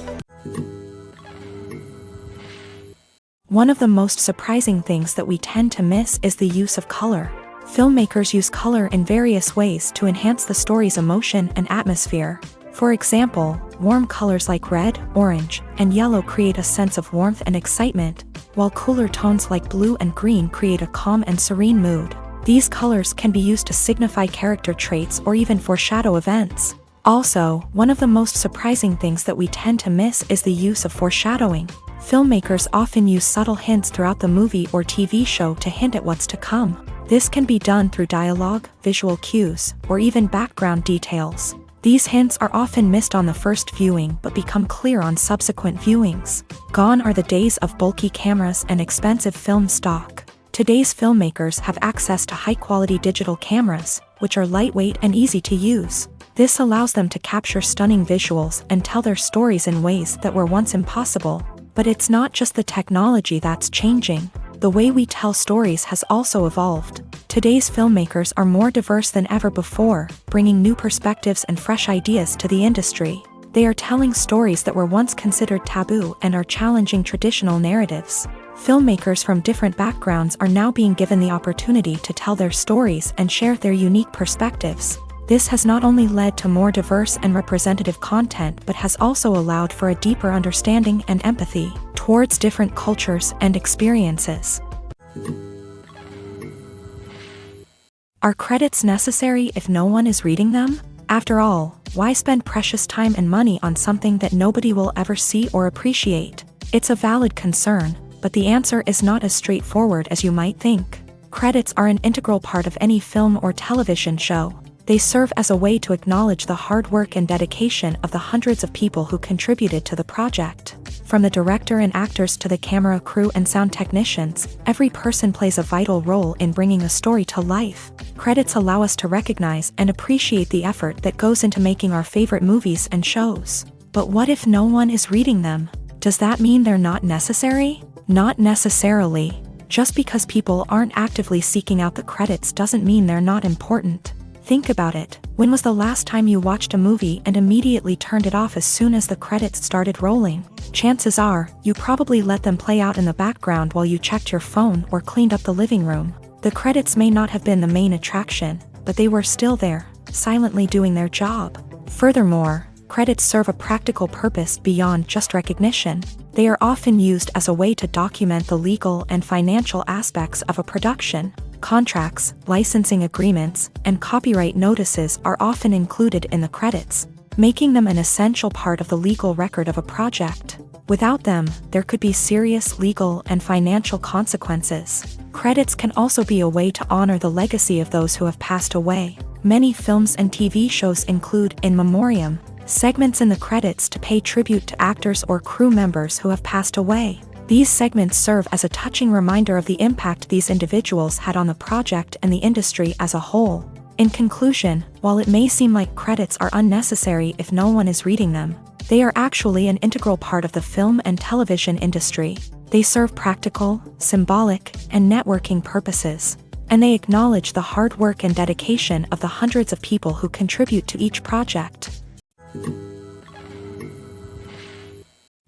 One of the most surprising things that we tend to miss is the use of color. Filmmakers use color in various ways to enhance the story's emotion and atmosphere. For example, warm colors like red, orange, and yellow create a sense of warmth and excitement, while cooler tones like blue and green create a calm and serene mood. These colors can be used to signify character traits or even foreshadow events. Also, one of the most surprising things that we tend to miss is the use of foreshadowing. Filmmakers often use subtle hints throughout the movie or TV show to hint at what's to come. This can be done through dialogue, visual cues, or even background details. These hints are often missed on the first viewing but become clear on subsequent viewings. Gone are the days of bulky cameras and expensive film stock. Today's filmmakers have access to high-quality digital cameras, which are lightweight and easy to use. This allows them to capture stunning visuals and tell their stories in ways that were once impossible. But it's not just the technology that's changing. The way we tell stories has also evolved. Today's filmmakers are more diverse than ever before, bringing new perspectives and fresh ideas to the industry. They are telling stories that were once considered taboo and are challenging traditional narratives. Filmmakers from different backgrounds are now being given the opportunity to tell their stories and share their unique perspectives. This has not only led to more diverse and representative content but has also allowed for a deeper understanding and empathy towards different cultures and experiences. Are credits necessary if no one is reading them? After all, why spend precious time and money on something that nobody will ever see or appreciate? It's a valid concern, but the answer is not as straightforward as you might think. Credits are an integral part of any film or television show. They serve as a way to acknowledge the hard work and dedication of the hundreds of people who contributed to the project. From the director and actors to the camera crew and sound technicians, every person plays a vital role in bringing a story to life. Credits allow us to recognize and appreciate the effort that goes into making our favorite movies and shows. But what if no one is reading them? Does that mean they're not necessary? Not necessarily. Just because people aren't actively seeking out the credits doesn't mean they're not important. Think about it. When was the last time you watched a movie and immediately turned it off as soon as the credits started rolling? Chances are, you probably let them play out in the background while you checked your phone or cleaned up the living room. The credits may not have been the main attraction, but they were still there, silently doing their job. Furthermore, credits serve a practical purpose beyond just recognition. They are often used as a way to document the legal and financial aspects of a production. Contracts, licensing agreements, and copyright notices are often included in the credits, making them an essential part of the legal record of a project. Without them, there could be serious legal and financial consequences. Credits can also be a way to honor the legacy of those who have passed away. Many films and TV shows include in memoriam segments in the credits to pay tribute to actors or crew members who have passed away. These segments serve as a touching reminder of the impact these individuals had on the project and the industry as a whole. In conclusion, while it may seem like credits are unnecessary if no one is reading them, they are actually an integral part of the film and television industry. They serve practical, symbolic, and networking purposes, and they acknowledge the hard work and dedication of the hundreds of people who contribute to each project.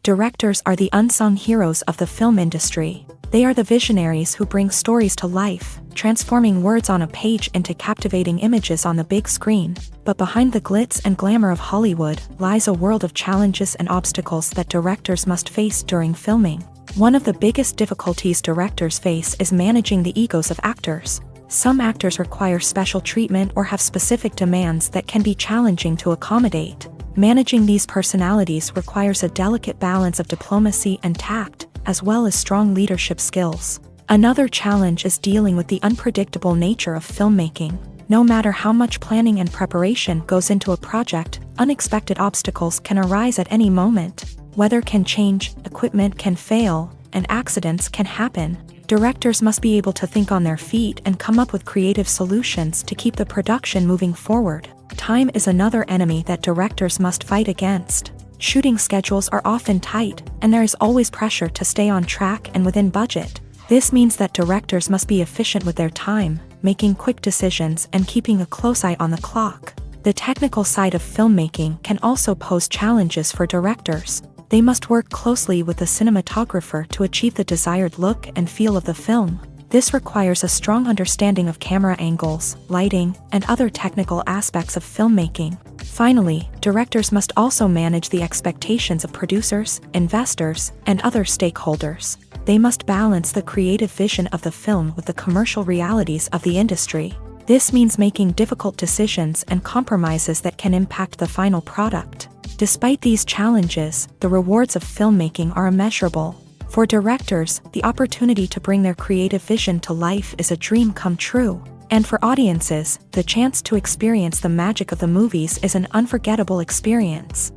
Directors are the unsung heroes of the film industry. They are the visionaries who bring stories to life, transforming words on a page into captivating images on the big screen. But behind the glitz and glamour of Hollywood lies a world of challenges and obstacles that directors must face during filming. One of the biggest difficulties directors face is managing the egos of actors. Some actors require special treatment or have specific demands that can be challenging to accommodate. Managing these personalities requires a delicate balance of diplomacy and tact, as well as strong leadership skills. Another challenge is dealing with the unpredictable nature of filmmaking. No matter how much planning and preparation goes into a project, unexpected obstacles can arise at any moment. Weather can change, equipment can fail, and accidents can happen. Directors must be able to think on their feet and come up with creative solutions to keep the production moving forward. Time is another enemy that directors must fight against. Shooting schedules are often tight, and there is always pressure to stay on track and within budget. This means that directors must be efficient with their time, making quick decisions and keeping a close eye on the clock. The technical side of filmmaking can also pose challenges for directors. They must work closely with the cinematographer to achieve the desired look and feel of the film. This requires a strong understanding of camera angles, lighting, and other technical aspects of filmmaking. Finally, directors must also manage the expectations of producers, investors, and other stakeholders. They must balance the creative vision of the film with the commercial realities of the industry. This means making difficult decisions and compromises that can impact the final product. Despite these challenges, the rewards of filmmaking are immeasurable. For directors, the opportunity to bring their creative vision to life is a dream come true. And for audiences, the chance to experience the magic of the movies is an unforgettable experience.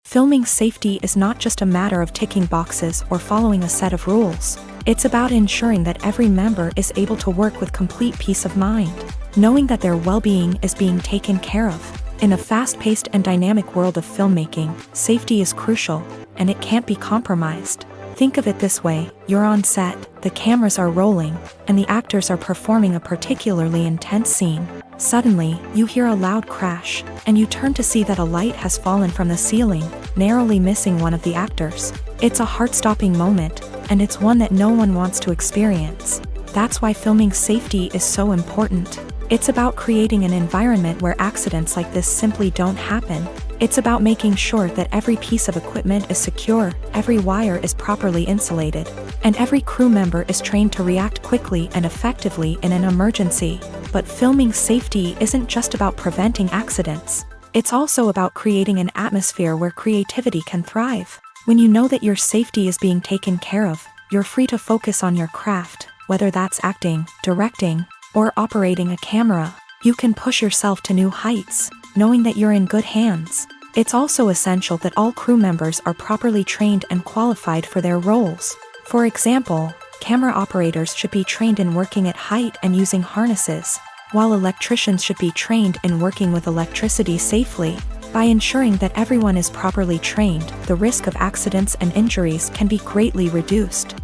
Filming safety is not just a matter of ticking boxes or following a set of rules. It's about ensuring that every member is able to work with complete peace of mind, knowing that their well-being is being taken care of. In a fast-paced and dynamic world of filmmaking, safety is crucial, and it can't be compromised. Think of it this way: you're on set, the cameras are rolling, and the actors are performing a particularly intense scene. Suddenly, you hear a loud crash, and you turn to see that a light has fallen from the ceiling, narrowly missing one of the actors. It's a heart-stopping moment, and it's one that no one wants to experience. That's why filming safety is so important. It's about creating an environment where accidents like this simply don't happen. It's about making sure that every piece of equipment is secure, every wire is properly insulated, and every crew member is trained to react quickly and effectively in an emergency. But filming safety isn't just about preventing accidents. It's also about creating an atmosphere where creativity can thrive. When you know that your safety is being taken care of, you're free to focus on your craft, whether that's acting, directing, or operating a camera. You can push yourself to new heights, knowing that you're in good hands. It's also essential that all crew members are properly trained and qualified for their roles. For example, camera operators should be trained in working at height and using harnesses, while electricians should be trained in working with electricity safely. By ensuring that everyone is properly trained, the risk of accidents and injuries can be greatly reduced.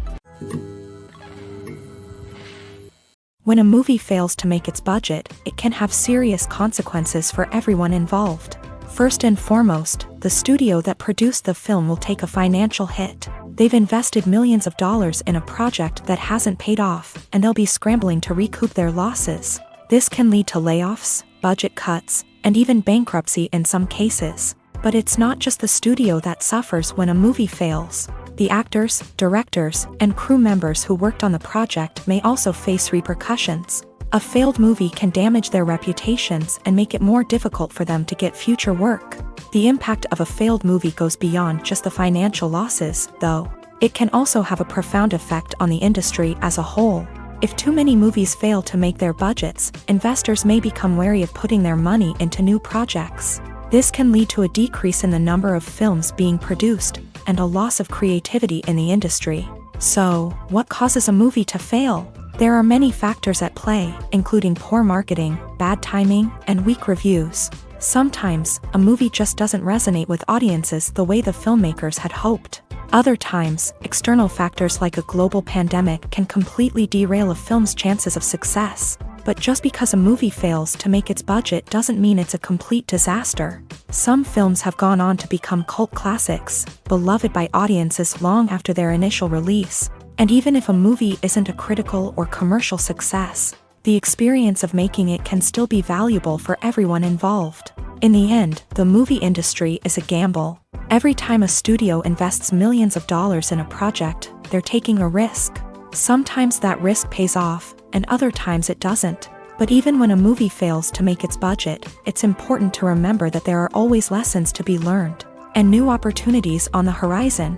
When a movie fails to make its budget, it can have serious consequences for everyone involved. First and foremost, the studio that produced the film will take a financial hit. They've invested millions of dollars in a project that hasn't paid off, and they'll be scrambling to recoup their losses. This can lead to layoffs, budget cuts, and even bankruptcy in some cases. But it's not just the studio that suffers when a movie fails. The actors, directors, and crew members who worked on the project may also face repercussions. A failed movie can damage their reputations and make it more difficult for them to get future work. The impact of a failed movie goes beyond just the financial losses, though. It can also have a profound effect on the industry as a whole. If too many movies fail to make their budgets, investors may become wary of putting their money into new projects. This can lead to a decrease in the number of films being produced, and a loss of creativity in the industry. So, what causes a movie to fail? There are many factors at play, including poor marketing, bad timing, and weak reviews. Sometimes, a movie just doesn't resonate with audiences the way the filmmakers had hoped. Other times, external factors like a global pandemic can completely derail a film's chances of success. But just because a movie fails to make its budget doesn't mean it's a complete disaster. Some films have gone on to become cult classics, beloved by audiences long after their initial release. And even if a movie isn't a critical or commercial success, the experience of making it can still be valuable for everyone involved. In the end, the movie industry is a gamble. Every time a studio invests millions of dollars in a project, they're taking a risk. Sometimes that risk pays off, and other times it doesn't. But even when a movie fails to make its budget, it's important to remember that there are always lessons to be learned, and new opportunities on the horizon.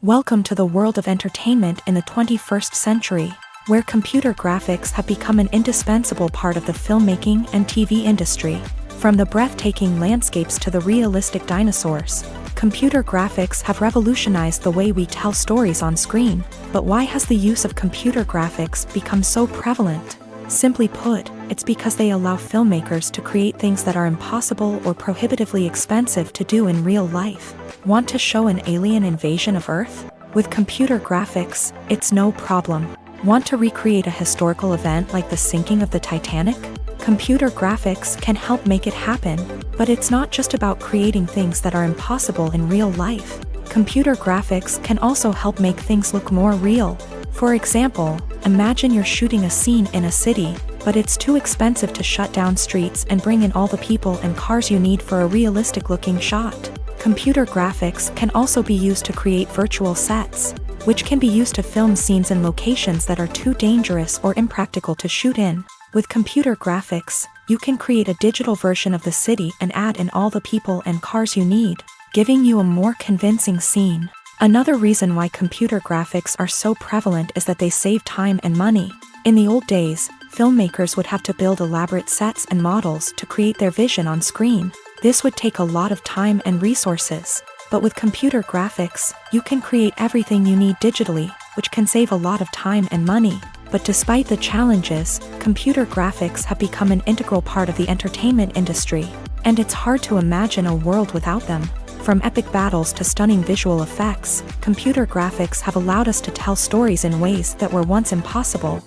Welcome to the world of entertainment in the 21st century, where computer graphics have become an indispensable part of the filmmaking and TV industry. From the breathtaking landscapes to the realistic dinosaurs, computer graphics have revolutionized the way we tell stories on screen. But why has the use of computer graphics become so prevalent? Simply put, it's because they allow filmmakers to create things that are impossible or prohibitively expensive to do in real life. Want to show an alien invasion of Earth? With computer graphics, it's no problem. Want to recreate a historical event like the sinking of the Titanic? Computer graphics can help make it happen, but it's not just about creating things that are impossible in real life. Computer graphics can also help make things look more real. For example, imagine you're shooting a scene in a city, but it's too expensive to shut down streets and bring in all the people and cars you need for a realistic-looking shot. Computer graphics can also be used to create virtual sets, which can be used to film scenes in locations that are too dangerous or impractical to shoot in. With computer graphics, you can create a digital version of the city and add in all the people and cars you need, giving you a more convincing scene. Another reason why computer graphics are so prevalent is that they save time and money. In the old days, filmmakers would have to build elaborate sets and models to create their vision on screen. This would take a lot of time and resources. But with computer graphics, you can create everything you need digitally, which can save a lot of time and money. But despite the challenges, computer graphics have become an integral part of the entertainment industry, and it's hard to imagine a world without them. From epic battles to stunning visual effects, computer graphics have allowed us to tell stories in ways that were once impossible.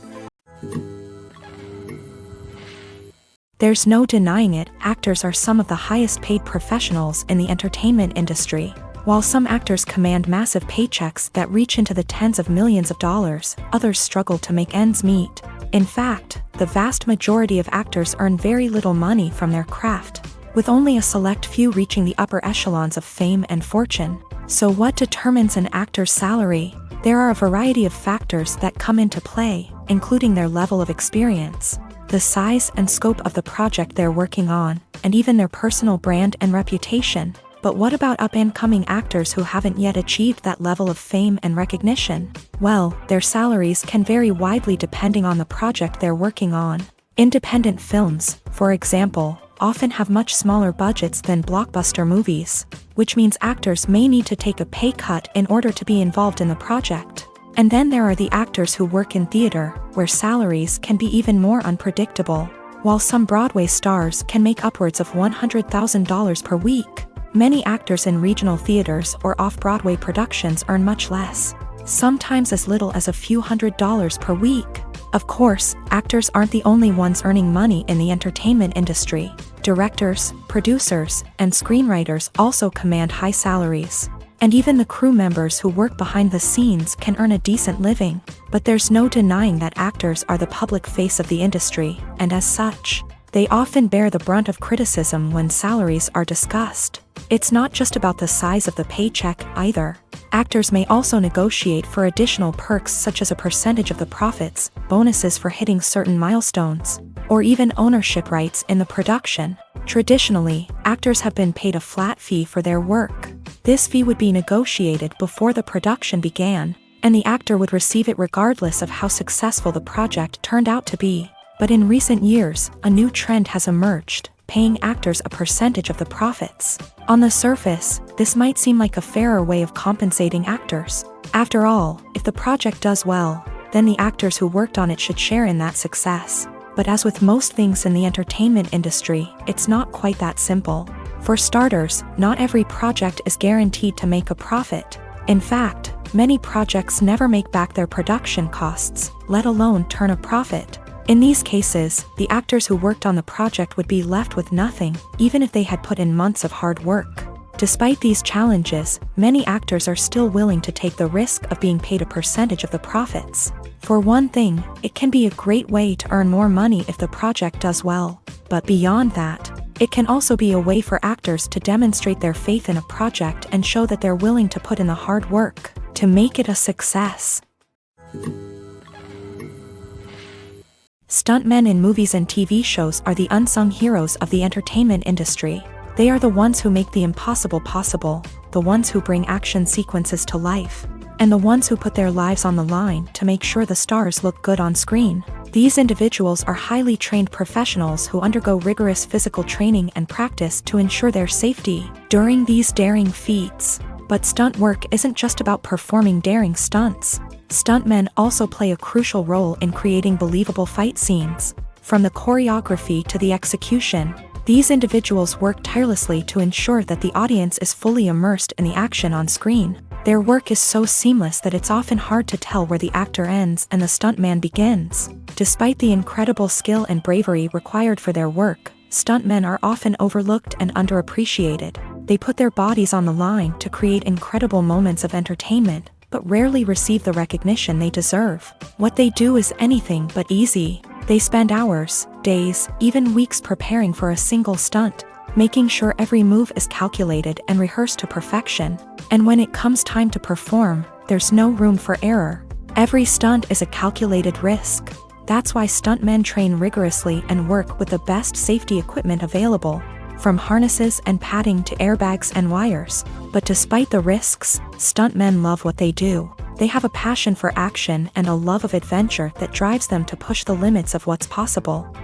There's no denying it, actors are some of the highest paid professionals in the entertainment industry. While some actors command massive paychecks that reach into the tens of millions of dollars, others struggle to make ends meet. In fact, the vast majority of actors earn very little money from their craft, with only a select few reaching the upper echelons of fame and fortune. So what determines an actor's salary? There are a variety of factors that come into play, including their level of experience, the size and scope of the project they're working on, and even their personal brand and reputation. But what about up-and-coming actors who haven't yet achieved that level of fame and recognition? Well, their salaries can vary widely depending on the project they're working on. Independent films, for example, often have much smaller budgets than blockbuster movies, which means actors may need to take a pay cut in order to be involved in the project. And then there are the actors who work in theater, where salaries can be even more unpredictable. While some Broadway stars can make upwards of $100,000 per week, many actors in regional theaters or off-Broadway productions earn much less, sometimes as little as a few $100s per week. Of course, actors aren't the only ones earning money in the entertainment industry. Directors, producers, and screenwriters also command high salaries. And even the crew members who work behind the scenes can earn a decent living. But there's no denying that actors are the public face of the industry, and as such, they often bear the brunt of criticism when salaries are discussed. It's not just about the size of the paycheck, either. Actors may also negotiate for additional perks such as a percentage of the profits, bonuses for hitting certain milestones, or even ownership rights in the production. Traditionally, actors have been paid a flat fee for their work. This fee would be negotiated before the production began, and the actor would receive it regardless of how successful the project turned out to be. But in recent years, a new trend has emerged. paying actors a percentage of the profits. On the surface, this might seem like a fairer way of compensating actors. After all, if the project does well, then the actors who worked on it should share in that success. But as with most things in the entertainment industry, it's not quite that simple. For starters, not every project is guaranteed to make a profit. In fact, many projects never make back their production costs, let alone turn a profit. In these cases, the actors who worked on the project would be left with nothing, even if they had put in months of hard work. Despite these challenges, many actors are still willing to take the risk of being paid a percentage of the profits. For one thing, it can be a great way to earn more money if the project does well. But beyond that, it can also be a way for actors to demonstrate their faith in a project and show that they're willing to put in the hard work to make it a success. Stuntmen in movies and TV shows are the unsung heroes of the entertainment industry. They are the ones who make the impossible possible, the ones who bring action sequences to life, and the ones who put their lives on the line to make sure the stars look good on screen. These individuals are highly trained professionals who undergo rigorous physical training and practice to ensure their safety during these daring feats. But stunt work isn't just about performing daring stunts. Stuntmen also play a crucial role in creating believable fight scenes. From the choreography to the execution, these individuals work tirelessly to ensure that the audience is fully immersed in the action on screen. Their work is so seamless that it's often hard to tell where the actor ends and the stuntman begins. Despite the incredible skill and bravery required for their work, stuntmen are often overlooked and underappreciated. They put their bodies on the line to create incredible moments of entertainment, but rarely receive the recognition they deserve. What they do is anything but easy. They spend hours, days, even weeks preparing for a single stunt, making sure every move is calculated and rehearsed to perfection. And when it comes time to perform, there's no room for error. Every stunt is a calculated risk. That's why stuntmen train rigorously and work with the best safety equipment available, from harnesses and padding to airbags and wires. But despite the risks, stuntmen love what they do. They have a passion for action and a love of adventure that drives them to push the limits of what's possible.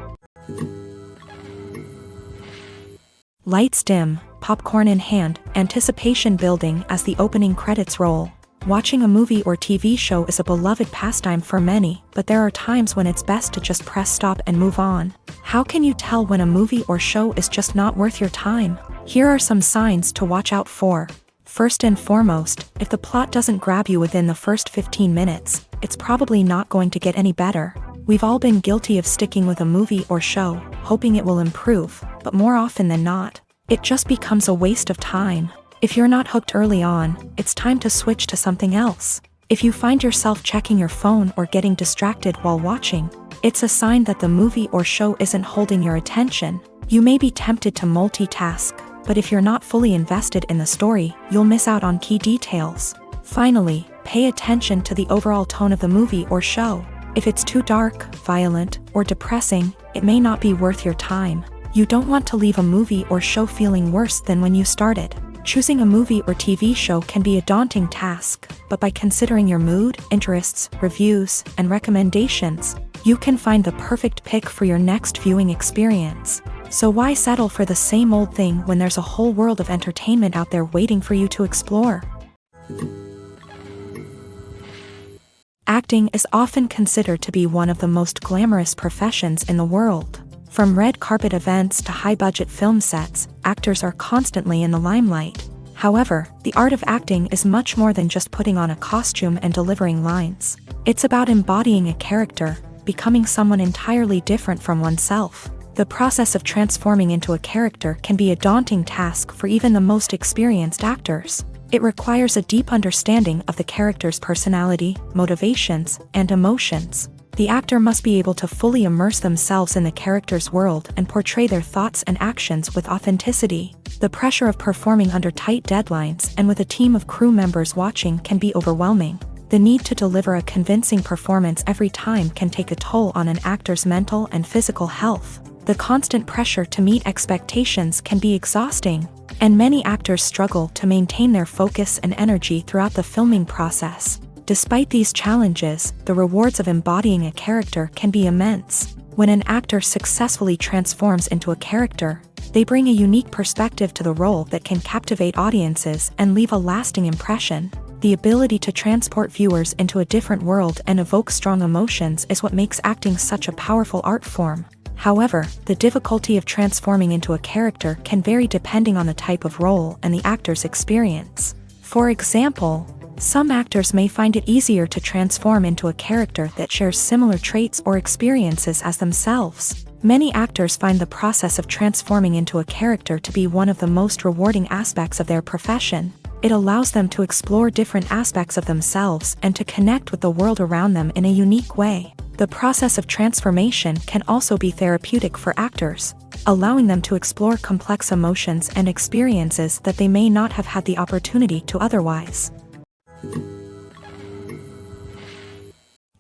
Lights dim, popcorn in hand, anticipation building as the opening credits roll. Watching a movie or TV show is a beloved pastime for many, but there are times when it's best to just press stop and move on. How can you tell when a movie or show is just not worth your time? Here are some signs to watch out for. First and foremost, if the plot doesn't grab you within the first 15 minutes, it's probably not going to get any better. We've all been guilty of sticking with a movie or show, hoping it will improve, but more often than not, it just becomes a waste of time. If you're not hooked early on, it's time to switch to something else. If you find yourself checking your phone or getting distracted while watching, it's a sign that the movie or show isn't holding your attention. You may be tempted to multitask, but if you're not fully invested in the story, you'll miss out on key details. Finally, pay attention to the overall tone of the movie or show. If it's too dark, violent, or depressing, it may not be worth your time. You don't want to leave a movie or show feeling worse than when you started. Choosing a movie or TV show can be a daunting task, but by considering your mood, interests, reviews, and recommendations, you can find the perfect pick for your next viewing experience. So why settle for the same old thing when there's a whole world of entertainment out there waiting for you to explore? Acting is often considered to be one of the most glamorous professions in the world. From red carpet events to high-budget film sets, actors are constantly in the limelight. However, the art of acting is much more than just putting on a costume and delivering lines. It's about embodying a character, becoming someone entirely different from oneself. The process of transforming into a character can be a daunting task for even the most experienced actors. It requires a deep understanding of the character's personality, motivations, and emotions. The actor must be able to fully immerse themselves in the character's world and portray their thoughts and actions with authenticity. The pressure of performing under tight deadlines and with a team of crew members watching can be overwhelming. The need to deliver a convincing performance every time can take a toll on an actor's mental and physical health. The constant pressure to meet expectations can be exhausting, and many actors struggle to maintain their focus and energy throughout the filming process. Despite these challenges, the rewards of embodying a character can be immense. When an actor successfully transforms into a character, They bring a unique perspective to the role that can captivate audiences and leave a lasting impression. The ability to transport viewers into a different world and evoke strong emotions is what makes acting such a powerful art form. However, the difficulty of transforming into a character can vary depending on the type of role and the actor's experience. For example, some actors may find it easier to transform into a character that shares similar traits or experiences as themselves. Many actors find the process of transforming into a character to be one of the most rewarding aspects of their profession. It allows them to explore different aspects of themselves and to connect with the world around them in a unique way. The process of transformation can also be therapeutic for actors, allowing them to explore complex emotions and experiences that they may not have had the opportunity to otherwise.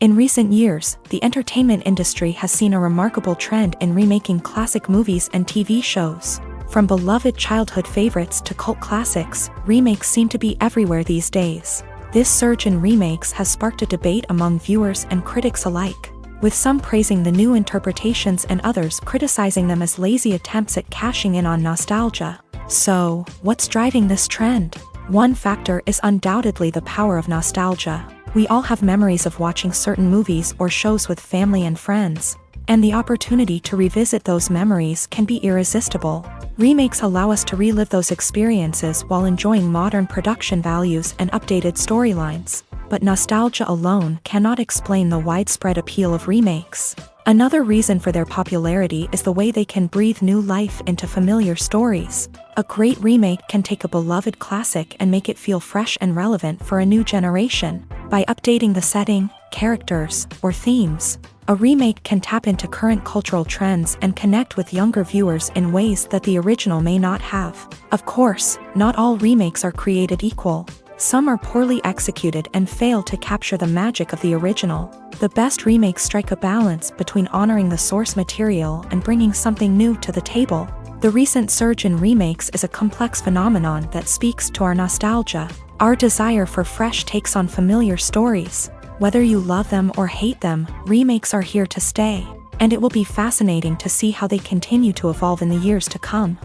In recent years, the entertainment industry has seen a remarkable trend in remaking classic movies and TV shows. From beloved childhood favorites to cult classics, remakes seem to be everywhere these days. This surge in remakes has sparked a debate among viewers and critics alike, with some praising the new interpretations and others criticizing them as lazy attempts at cashing in on nostalgia. So, what's driving this trend? One factor is undoubtedly the power of nostalgia. We all have memories of watching certain movies or shows with family and friends, and the opportunity to revisit those memories can be irresistible. Remakes allow us to relive those experiences while enjoying modern production values and updated storylines, but nostalgia alone cannot explain the widespread appeal of remakes. Another reason for their popularity is the way they can breathe new life into familiar stories. A great remake can take a beloved classic and make it feel fresh and relevant for a new generation. By updating the setting, characters, or themes, a remake can tap into current cultural trends and connect with younger viewers in ways that the original may not have. Of course, not all remakes are created equal. Some are poorly executed and fail to capture the magic of the original. The best remakes strike a balance between honoring the source material and bringing something new to the table. The recent surge in remakes is a complex phenomenon that speaks to our nostalgia, our desire for fresh takes on familiar stories. Whether you love them or hate them, remakes are here to stay, and it will be fascinating to see how they continue to evolve in the years to come.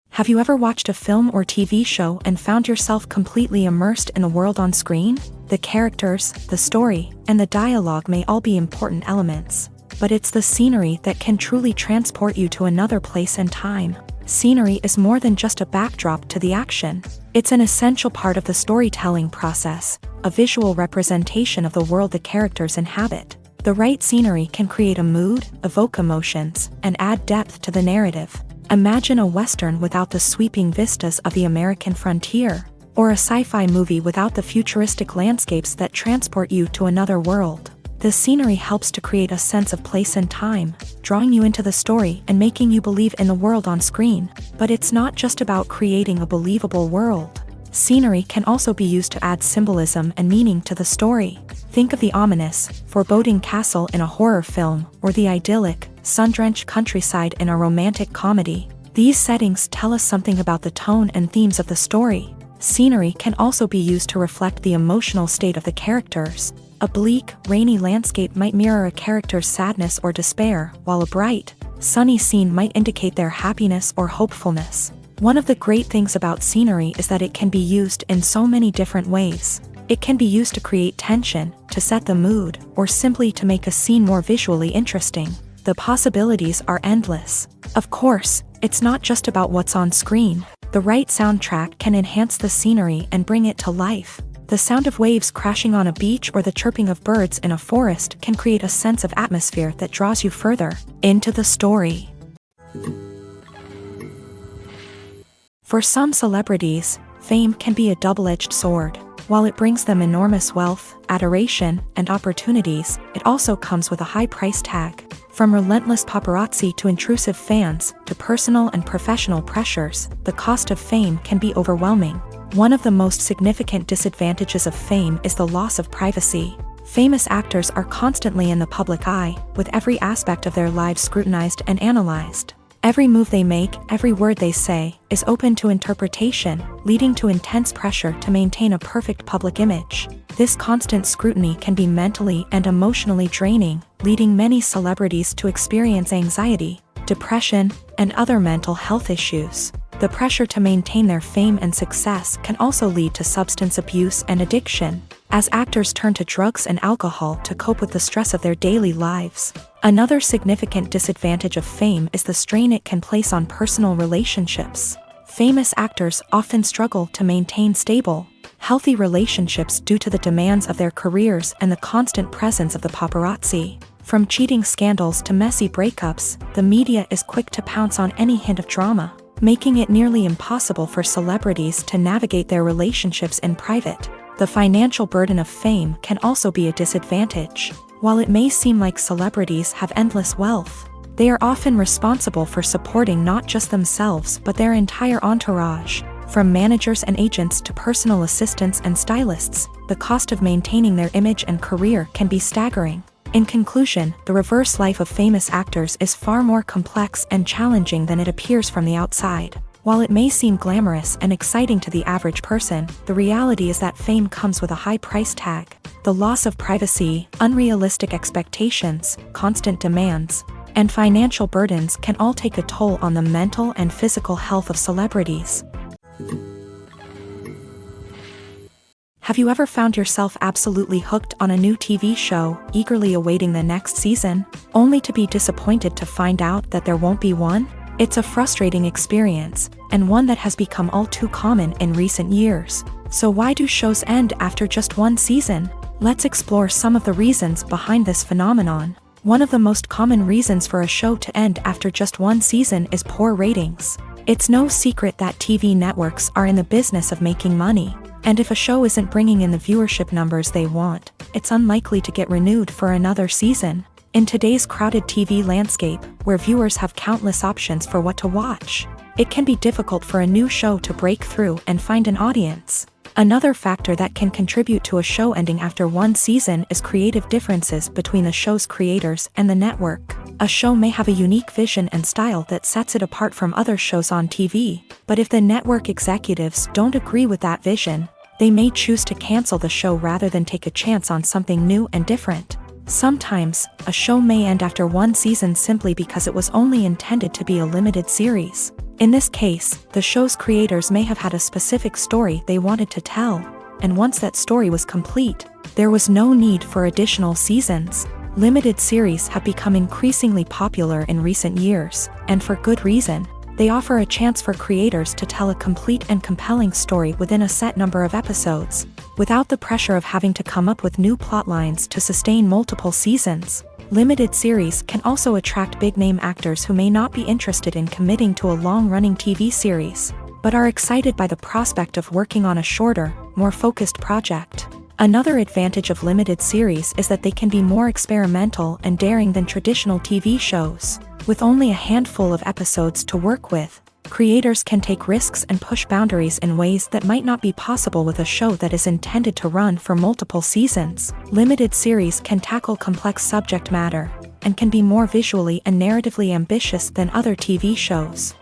Have you ever watched a film or TV show and found yourself completely immersed in the world on screen? The characters, the story, and the dialogue may all be important elements, but it's the scenery that can truly transport you to another place and time. Scenery is more than just a backdrop to the action. It's an essential part of the storytelling process, a visual representation of the world the characters inhabit. The right scenery can create a mood, evoke emotions, and add depth to the narrative. Imagine a Western without the sweeping vistas of the American frontier, or a sci-fi movie without the futuristic landscapes that transport you to another world. The scenery helps to create a sense of place and time, drawing you into the story and making you believe in the world on screen. But it's not just about creating a believable world. Scenery can also be used to add symbolism and meaning to the story. Think of the ominous, foreboding castle in a horror film, or the idyllic, sun-drenched countryside in a romantic comedy. These settings tell us something about the tone and themes of the story. Scenery can also be used to reflect the emotional state of the characters. A bleak, rainy landscape might mirror a character's sadness or despair, while a bright, sunny scene might indicate their happiness or hopefulness. One of the great things about scenery is that it can be used in so many different ways. It can be used to create tension, to set the mood, or simply to make a scene more visually interesting. The possibilities are endless. Of course, it's not just about what's on screen. The right soundtrack can enhance the scenery and bring it to life. The sound of waves crashing on a beach or the chirping of birds in a forest can create a sense of atmosphere that draws you further into the story. For some celebrities, fame can be a double-edged sword. While it brings them enormous wealth, adoration, and opportunities, it also comes with a high price tag. From relentless paparazzi to intrusive fans, to personal and professional pressures, the cost of fame can be overwhelming. One of the most significant disadvantages of fame is the loss of privacy. Famous actors are constantly in the public eye, with every aspect of their lives scrutinized and analyzed. Every move they make, every word they say, is open to interpretation, leading to intense pressure to maintain a perfect public image. This constant scrutiny can be mentally and emotionally draining, leading many celebrities to experience anxiety, depression, and other mental health issues. The pressure to maintain their fame and success can also lead to substance abuse and addiction, as actors turn to drugs and alcohol to cope with the stress of their daily lives. Another significant disadvantage of fame is the strain it can place on personal relationships. Famous actors often struggle to maintain stable, healthy relationships due to the demands of their careers and the constant presence of the paparazzi. From cheating scandals to messy breakups, the media is quick to pounce on any hint of drama, making it nearly impossible for celebrities to navigate their relationships in private. The financial burden of fame can also be a disadvantage. While it may seem like celebrities have endless wealth, they are often responsible for supporting not just themselves but their entire entourage. From managers and agents to personal assistants and stylists, the cost of maintaining their image and career can be staggering. In conclusion, the reverse life of famous actors is far more complex and challenging than it appears from the outside. While it may seem glamorous and exciting to the average person, the reality is that fame comes with a high price tag. The loss of privacy, unrealistic expectations, constant demands, and financial burdens can all take a toll on the mental and physical health of celebrities. Have you ever found yourself absolutely hooked on a new TV show, eagerly awaiting the next season, only to be disappointed to find out that there won't be one? It's a frustrating experience, and one that has become all too common in recent years. So why do shows end after just one season? Let's explore some of the reasons behind this phenomenon. One of the most common reasons for a show to end after just one season is poor ratings. It's no secret that TV networks are in the business of making money. And if a show isn't bringing in the viewership numbers they want, it's unlikely to get renewed for another season. In today's crowded TV landscape, where viewers have countless options for what to watch, it can be difficult for a new show to break through and find an audience. Another factor that can contribute to a show ending after one season is creative differences between the show's creators and the network. A show may have a unique vision and style that sets it apart from other shows on TV, but if the network executives don't agree with that vision, they may choose to cancel the show rather than take a chance on something new and different. Sometimes, a show may end after one season simply because it was only intended to be a limited series. In this case, the show's creators may have had a specific story they wanted to tell, and once that story was complete, there was no need for additional seasons. Limited series have become increasingly popular in recent years, and for good reason. They offer a chance for creators to tell a complete and compelling story within a set number of episodes, without the pressure of having to come up with new plotlines to sustain multiple seasons. Limited series can also attract big-name actors who may not be interested in committing to a long-running TV series, but are excited by the prospect of working on a shorter, more focused project. Another advantage of limited series is that they can be more experimental and daring than traditional TV shows. With only a handful of episodes to work with, creators can take risks and push boundaries in ways that might not be possible with a show that is intended to run for multiple seasons. Limited series can tackle complex subject matter, and can be more visually and narratively ambitious than other TV shows.